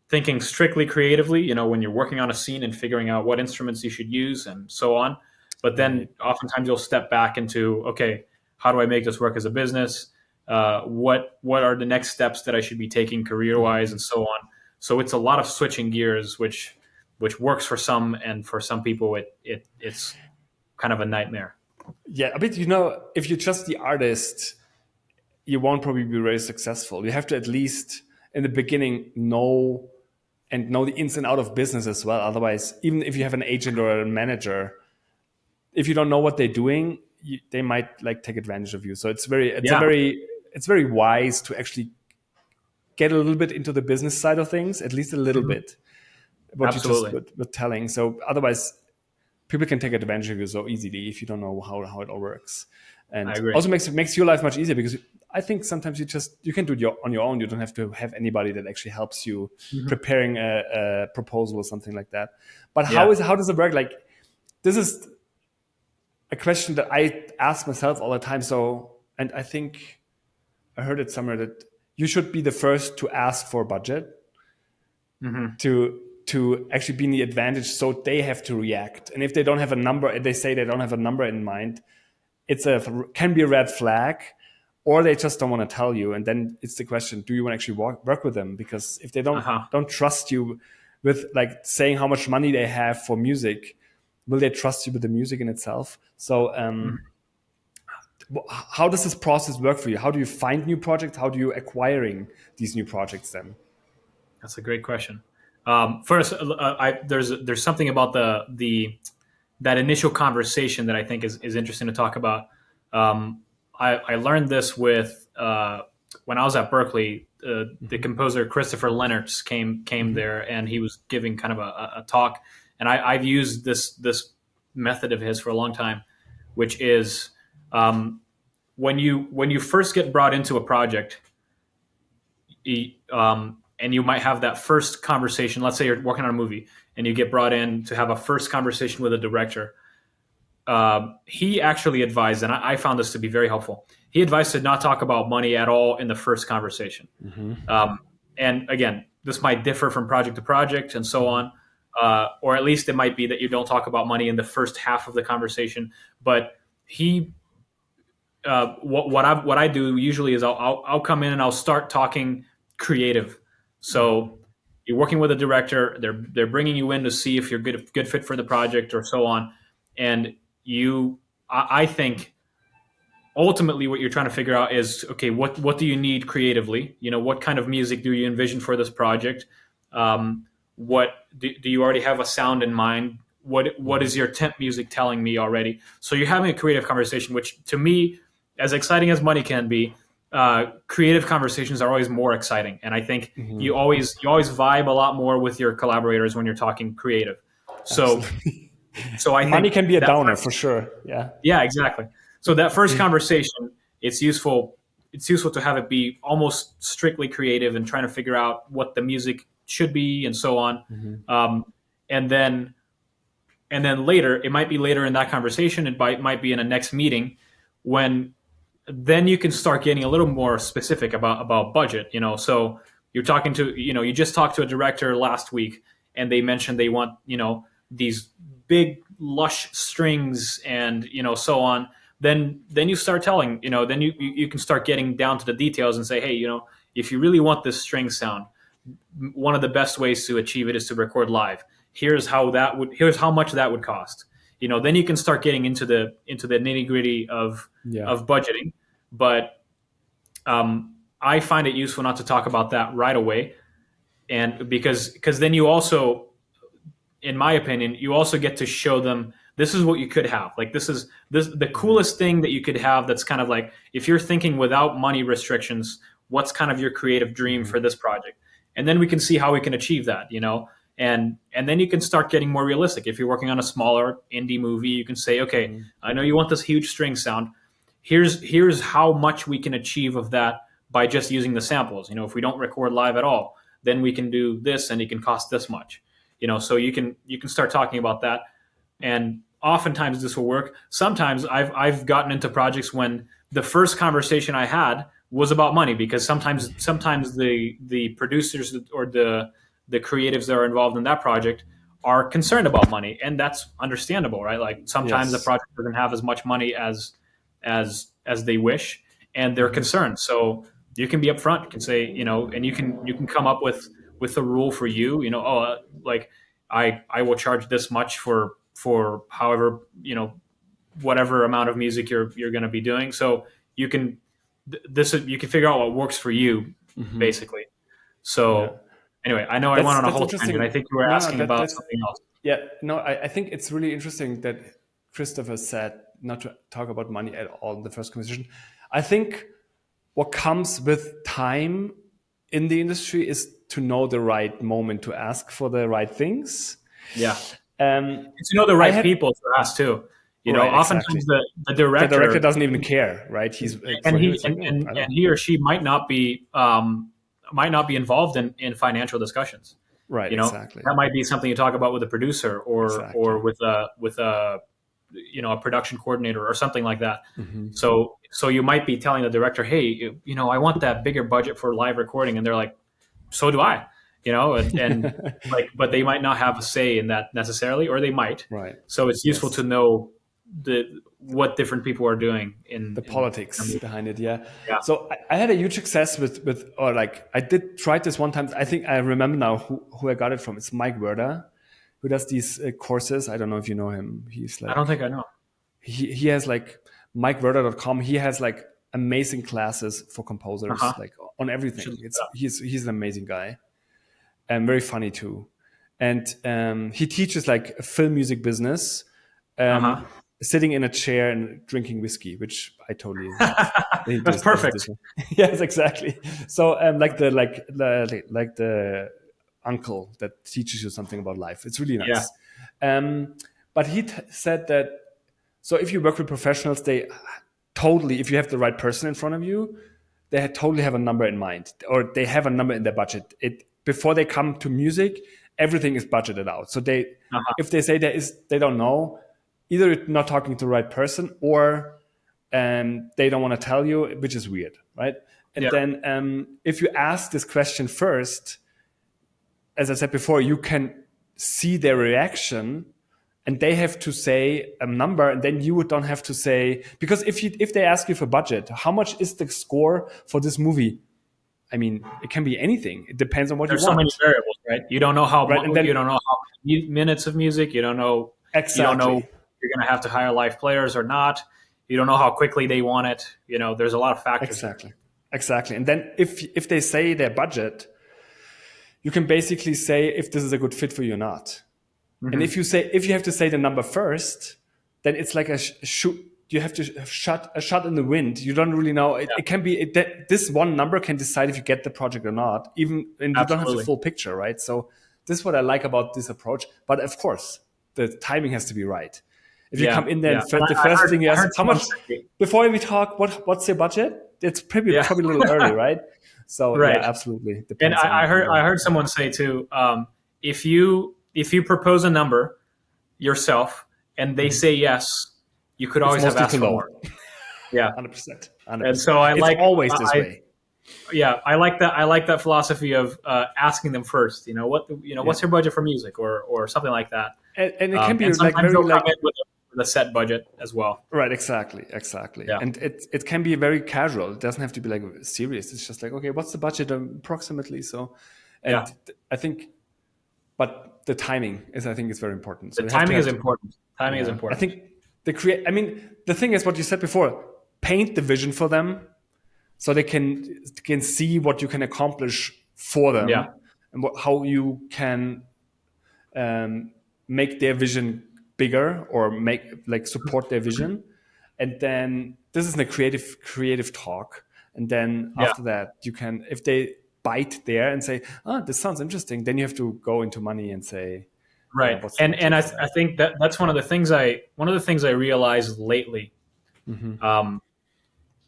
thinking strictly creatively, when you're working on a scene and figuring out what instruments you should use and so on. But then Right. oftentimes you'll step back into, okay, how do I make this work as a business? What are the next steps that I should be taking career wise hmm and so on. So it's a lot of switching gears, which works for some, and for some people it's kind of a nightmare. Yeah, but if you're just the artist, you won't probably be very successful. You have to at least in the beginning know the ins and out of business as well. Otherwise, even if you have an agent or a manager, if you don't know what they're doing, they might like take advantage of you. So Yeah, it's very wise to actually get a little bit into the business side of things, at least a little mhm, bit. What you just absolutely. were telling. So otherwise, people can take advantage of you so easily if you don't know how it all works. I And agree. also makes your life much easier because I think sometimes you can do it on your own. You don't have to have anybody that actually helps you Mhm. preparing a proposal or something like that. But Yeah. how does it work? Like this is a question that I ask myself all the time. So, and I think I heard it somewhere that you should be the first to ask for budget hmm to actually be in the advantage, so they have to react. And if they don't have a number, they say they don't have a number in mind, can be a red flag, or they just don't want to tell you. And then it's the question: do you want to actually work with them? Because if they Uh-huh. don't trust you with like saying how much money they have for music, will they trust you with the music in itself? So Mhm. how does this process work for you? How do you find new projects? How do you acquiring these new projects then? That's a great question. First, there's something about that initial conversation that I think is interesting to talk about. I learned this with when I was at Berkeley. The hmm composer Christopher Lennertz came hmm there, and he was giving kind of a talk. And I've used this method of his for a long time, which is when you first get brought into a project, and you might have that first conversation. Let's say you're working on a movie and you get brought in to have a first conversation with a director. He actually advised, and I found this to be very helpful. He advised to not talk about money at all in the first conversation. hmm Um, and again, this might differ from project to project and so hmm on. Or at least it might be that you don't talk about money in the first half of the conversation. But he what I do usually is I'll come in and I'll start talking creative. So you're working with a director, they're bringing you in to see if you're good fit for the project or so on, and I think ultimately what you're trying to figure out is, okay, what do you need creatively? What kind of music do you envision for this project? What do you already have a sound in mind? What is your temp music telling me already? So you're having a creative conversation, which to me, as exciting as money can be, creative conversations are always more exciting. And I think you always vibe a lot more with your collaborators when you're talking creative. So Absolutely. so I Money think can be a that downer for sure. Yeah. yeah, exactly. So that first conversation, it's useful. It's useful to have it be almost strictly creative and trying to figure out what the music should be and so on. Um, and then later, it might be later in that conversation. It might be in a next meeting when then you can start getting a little more specific about budget. So you're talking to you just talked to a director last week, and they mentioned they want these big lush strings and so on. Then you start telling then you can start getting down to the details and say, hey, if you really want this string sound, one of the best ways to achieve it is to record live. Here's how much that would cost. Then you can start getting into the nitty gritty of budgeting. But I find it useful not to talk about that right away, and because then you also, in my opinion, you also get to show them this is what you could have. Like this the coolest thing that you could have. That's kind of like, if you're thinking without money restrictions, what's kind of your creative dream for this project, and then we can see how we can achieve that. And then you can start getting more realistic. If you're working on a smaller indie movie, you can say, okay, I know you want this huge string sound. Here's how much we can achieve of that by just using the samples. If we don't record live at all, then we can do this, and it can cost this much. So you can start talking about that, and oftentimes this will work. Sometimes I've gotten into projects when the first conversation I had was about money, because sometimes the producers or the creatives that are involved in that project are concerned about money, and that's understandable, right? Like sometimes the project doesn't have as much money as they wish, and they're concerned. So you can be upfront. You can say, and you can come up with a rule for you. Like I will charge this much for however whatever amount of music you're going to be doing. So you can you can figure out what works for you, basically. So anyway, I know I went on a whole tangent. I think you were asking about something else. Yeah, no, I think it's really interesting that Christopher said not to talk about money at all in the first conversation. I think what comes with time in the industry is to know the right moment to ask for the right things. Yeah. To know the right people to ask too. Oftentimes the director doesn't even care, right? He or she might not be involved in financial discussions. Right. Exactly. That might be something you talk about with a producer or with a production coordinator or something like that. So you might be telling the director, hey, I want that bigger budget for live recording, and they're like, so do I. And but they might not have a say in that necessarily, or they might. Right. So it's useful to know what different people are doing in the politics behind it. Yeah. So I had a huge success or like I did try this one time. I think I remember now who I got it from. It's Mike Werder, who does these courses. I don't know if you know him. He's like, I don't think I know. He has like MikeWerder.com. He has like amazing classes for composers, like on everything. He's an amazing guy. And very funny too. And he teaches like film music business, sitting in a chair and drinking whiskey, which I totally that's perfect. Yes, exactly. So like the uncle that teaches you something about life. It's really nice. Yeah. But he said that so if you work with professionals, they totally, if you have the right person in front of you, they totally have a number in mind, or they have a number in their budget. Before they come to music, everything is budgeted out. So if they say they don't know, either it's not talking to the right person, or they don't want to tell you, which is weird, right? And then if you ask this question first, as I said before, you can see their reaction and they have to say a number, and then you don't have to say, because if they ask you for budget, how much is the score for this movie? I mean, it can be anything. It depends on what There's you so want. many variables, right? You don't know how Right, and then you don't know how many minutes of music. You don't know. exactly. You don't know if you're going to have to hire live players or not. You don't know how quickly they want it. You know, there's a lot of factors. Exactly. And then if they say their budget, you can basically say if this is a good fit for you or not. Mm-hmm. And if you have to say the number first, then it's like a shoot. You have to have a shot in the wind. You don't really know. It can be that this one number can decide if you get the project or not. And you don't have the full picture, right? So this is what I like about this approach. But of course, the timing has to be right. If you come in there and the first thing you ask, how much before we talk? What's your budget? It's probably a little early, right? So right. Yeah, absolutely. Depends. And I heard someone say too, if you propose a number yourself and they say yes, you could always have asked for more. Yeah, 100%. And so it's always this way. Yeah, I like that. I like that philosophy of asking them first. You know what's your budget for music or something like that. And it can be like very like with a set budget as well. Right. Exactly. Yeah. And it can be very casual. It doesn't have to be like serious. It's just like, okay, what's the budget approximately? So, I think, but the timing is very important. So the timing is important. Timing is important. I think the thing is what you said before, paint the vision for them so they can see what you can accomplish for them and how you can make their vision bigger or support their vision. And then this is a creative talk. And then after that, you can, if they bite there and say, this sounds interesting, then you have to go into money and say, right. And I think that's one of the things I realized lately. Mm-hmm.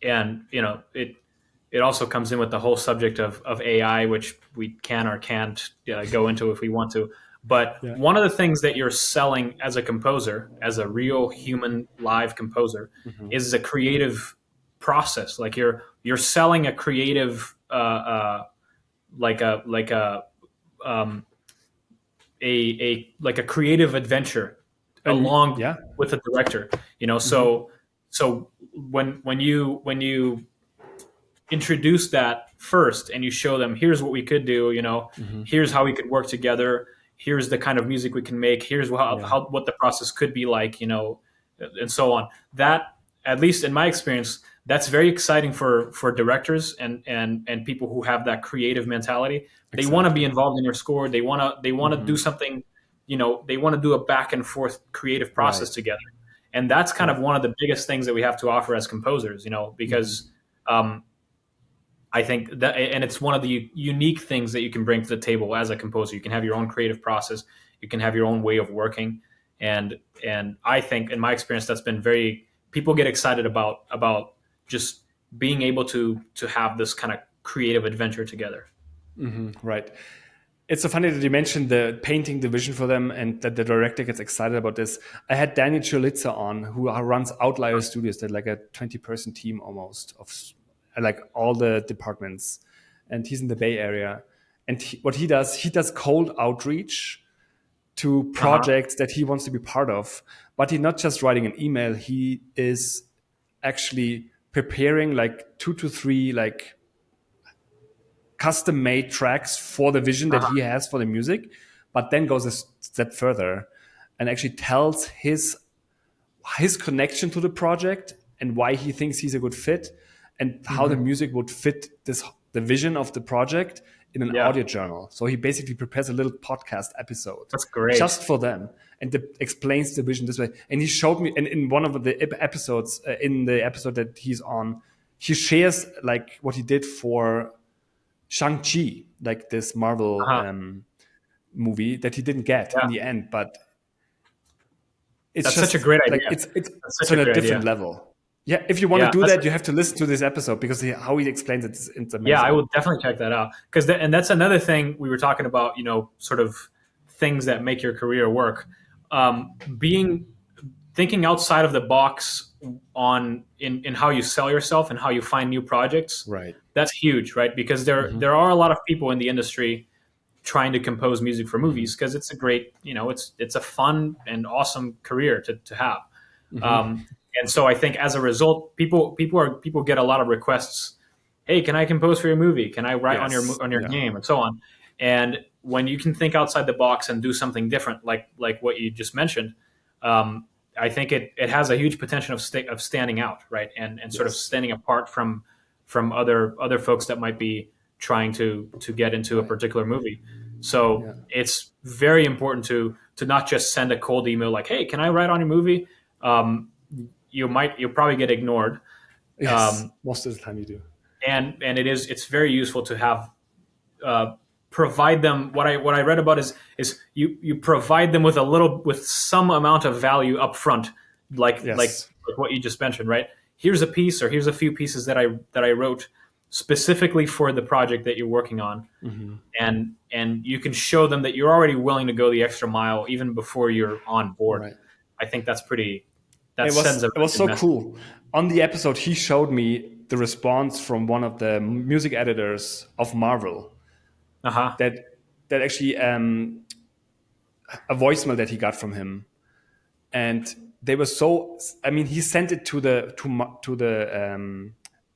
And it also comes in with the whole subject of AI, which we can or can't go into if we want to. But one of the things that you're selling as a composer, as a real human live composer, is a creative process. Like you're selling a creative, like a creative adventure along with the director. So when you introduce that first and you show them, here's what we could do, here's how we could work together, here's the kind of music we can make, here's how what the process could be like, and so on. That, at least in my experience, that's very exciting for directors and people who have that creative mentality. They want to be involved in your score. They want to do something, they want to do a back and forth creative process together. And that's kind of one of the biggest things that we have to offer as composers, because I think that, and it's one of the unique things that you can bring to the table as a composer. You can have your own creative process. You can have your own way of working. And I think, in my experience, that's been people get excited about just being able to have this kind of creative adventure together. Mm-hmm, right. It's so funny that you mentioned the painting the vision for them and that the director gets excited about this. I had Daniel Chulitza on, who runs Outlier Studios. They're like a 20-person team almost of like all the departments. And he's in the Bay Area. And what he does cold outreach to projects that he wants to be part of. But he's not just writing an email. He is actually preparing like 2 to 3 like custom-made tracks for the vision that he has for the music, but then goes a step further and actually tells his connection to the project and why he thinks he's a good fit and how the music would fit the vision of the project in an audio journal. So he basically prepares a little podcast episode. That's great. Just for them, and explains the vision this way. And he showed me, and in one of the episodes, in the episode that he's on, he shares like what he did for Shang-Chi, like this Marvel movie that he didn't get in the end, but that's such a great idea. Like it's on a different level. Yeah, if you want to do that, you have to listen to this episode because how he explains it's amazing. Yeah, I will definitely check that out and that's another thing we were talking about. Sort of things that make your career work. Thinking outside of the box in how you sell yourself and how you find new projects. Right. That's huge, right? Because there are a lot of people in the industry trying to compose music for movies, because it's a great, it's a fun and awesome career to have. And so I think as a result, people get a lot of requests. Hey, can I compose for your movie? Can I write on your game, and so on. And when you can think outside the box and do something different, like what you just mentioned, I think it has a huge potential of standing out, right, and sort of standing apart from other folks that might be trying to get into a particular movie. So it's very important to not just send a cold email like, "Hey, can I write on your movie?" You'll probably get ignored. Yes, most of the time you do. And it's very useful to have provide them what I read about is you provide them with some amount of value up front, like what you just mentioned, right? Here's a piece, or here's a few pieces that I wrote specifically for the project that you're working on, and you can show them that you're already willing to go the extra mile even before you're on board. Right. I think that's pretty. It was so cool. On the episode, he showed me the response from one of the music editors of Marvel. That actually a voicemail that he got from him, and they were so. I mean, he sent it to the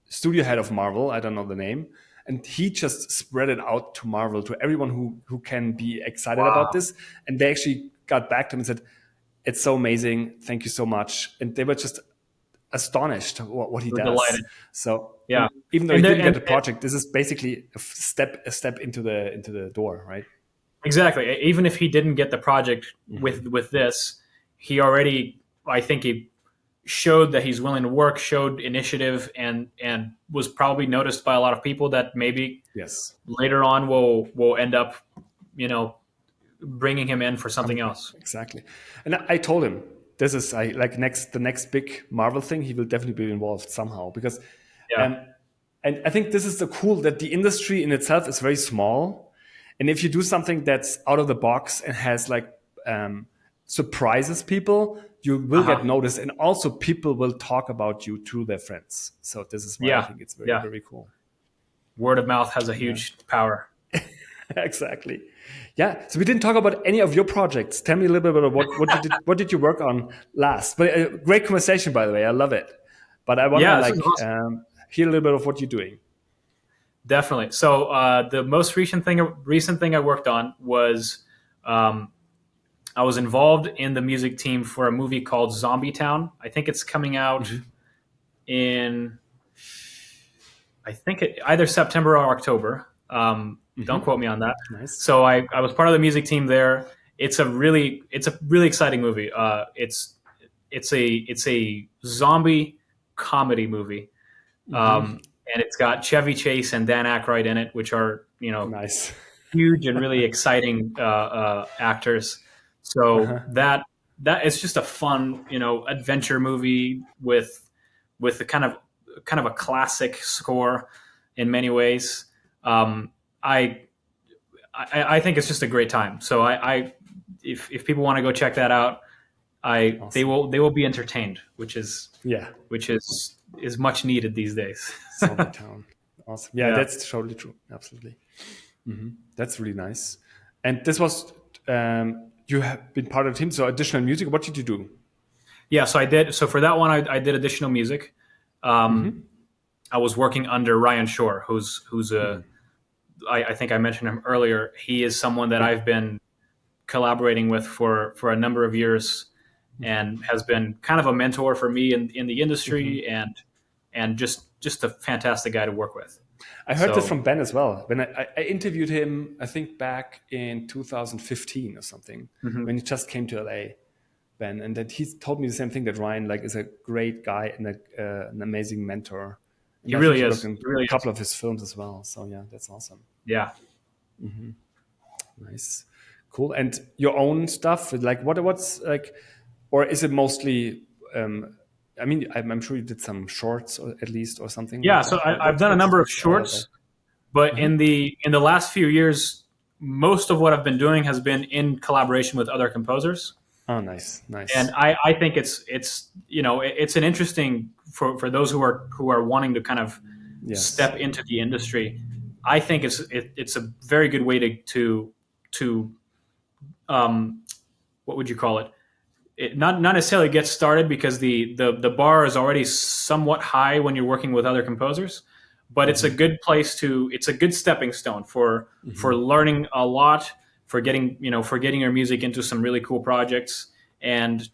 studio head of Marvel. I don't know the name, and he just spread it out to Marvel, to everyone who can be excited about this. And they actually got back to him and said, "It's so amazing. Thank you so much." And they were just astonished what he does. Delighted. So even though he didn't get the project, this is basically a step into the door, right? Exactly. Even if he didn't get the project with this, he already, I think, he showed that he's willing to work, showed initiative, and was probably noticed by a lot of people that maybe later on will end up, bringing him in for something else. Exactly. And I told him, this is the next big Marvel thing. He will definitely be involved somehow, because, and I think this is the cool, that the industry in itself is very small, and if you do something that's out of the box and has surprises people, you will get noticed, and also people will talk about you to their friends. So this is why I think it's very very cool. Word of mouth has a huge power. Exactly. Yeah. So we didn't talk about any of your projects. Tell me a little bit about what did you work on last? But great conversation, by the way. I love it. But I want to hear a little bit of what you're doing. Definitely. So the most recent thing I worked on was I was involved in the music team for a movie called Zombie Town. I think it's coming out in either September or October. Don't quote me on that. Nice. So I was part of the music team there. It's a really exciting movie. It's a zombie comedy movie, and it's got Chevy Chase and Dan Aykroyd in it, which are nice, huge and really exciting actors. So that is just a fun adventure movie with a kind of a classic score in many ways. I think it's just a great time. So if people want to go check that out, awesome. they will be entertained, which is much needed these days. Zombie Town, awesome. Yeah, that's totally true. Absolutely, that's really nice. And this was you have been part of the team. So additional music. What did you do? Yeah, so I did. So for that one, I did additional music. I was working under Ryan Shore, who's a I think I mentioned him earlier. He is someone that I've been collaborating with for a number of years, and has been kind of a mentor for me in the industry, and just a fantastic guy to work with. I heard this from Ben as well. When I interviewed him, I think back in 2015 or something, when he just came to LA, Ben, and that he told me the same thing, that Ryan is a great guy and an amazing mentor. He really is. In a couple of his films as well. So yeah, that's awesome. Yeah. Nice, cool. And your own stuff, what's or is it mostly? I mean, I'm sure you did some shorts, or at least, or something. Yeah. So I've done a number of shorts, but in the last few years, most of what I've been doing has been in collaboration with other composers. Oh, nice. And I think it's an interesting for those who are wanting to kind of step into the industry. I think it's a very good way to to what would you call it? Not necessarily get started, because the bar is already somewhat high when you're working with other composers, but it's a good place to it's a good stepping stone for learning a lot, for getting your music into some really cool projects, and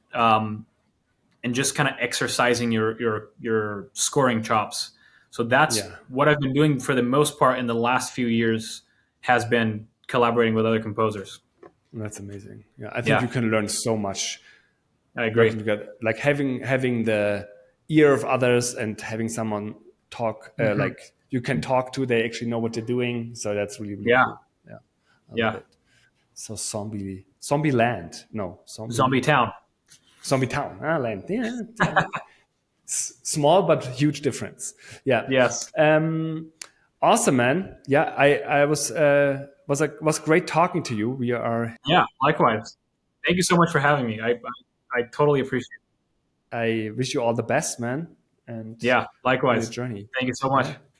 just kind of exercising your scoring chops. So that's Yeah, what I've been doing for the most part in the last few years, has been collaborating with other composers. that's amazing. Yeah, I think Yeah, you can learn so much I agree. working together, like having the ear of others and having someone talk, Hmm. like you can talk to, they actually know what they're doing. So that's really, really Yeah, cool. Yeah, I love yeah. it. So zombie land, no, Zombie Town. zombie town, land. Yeah, small but huge difference. Yeah. Yes. Awesome, man. Yeah, I was great talking to you. We are. Yeah, likewise. Thank you so much for having me. I totally appreciate it. I wish you all the best, man, and Yeah, for your likewise. journey. Thank you so much. Yeah.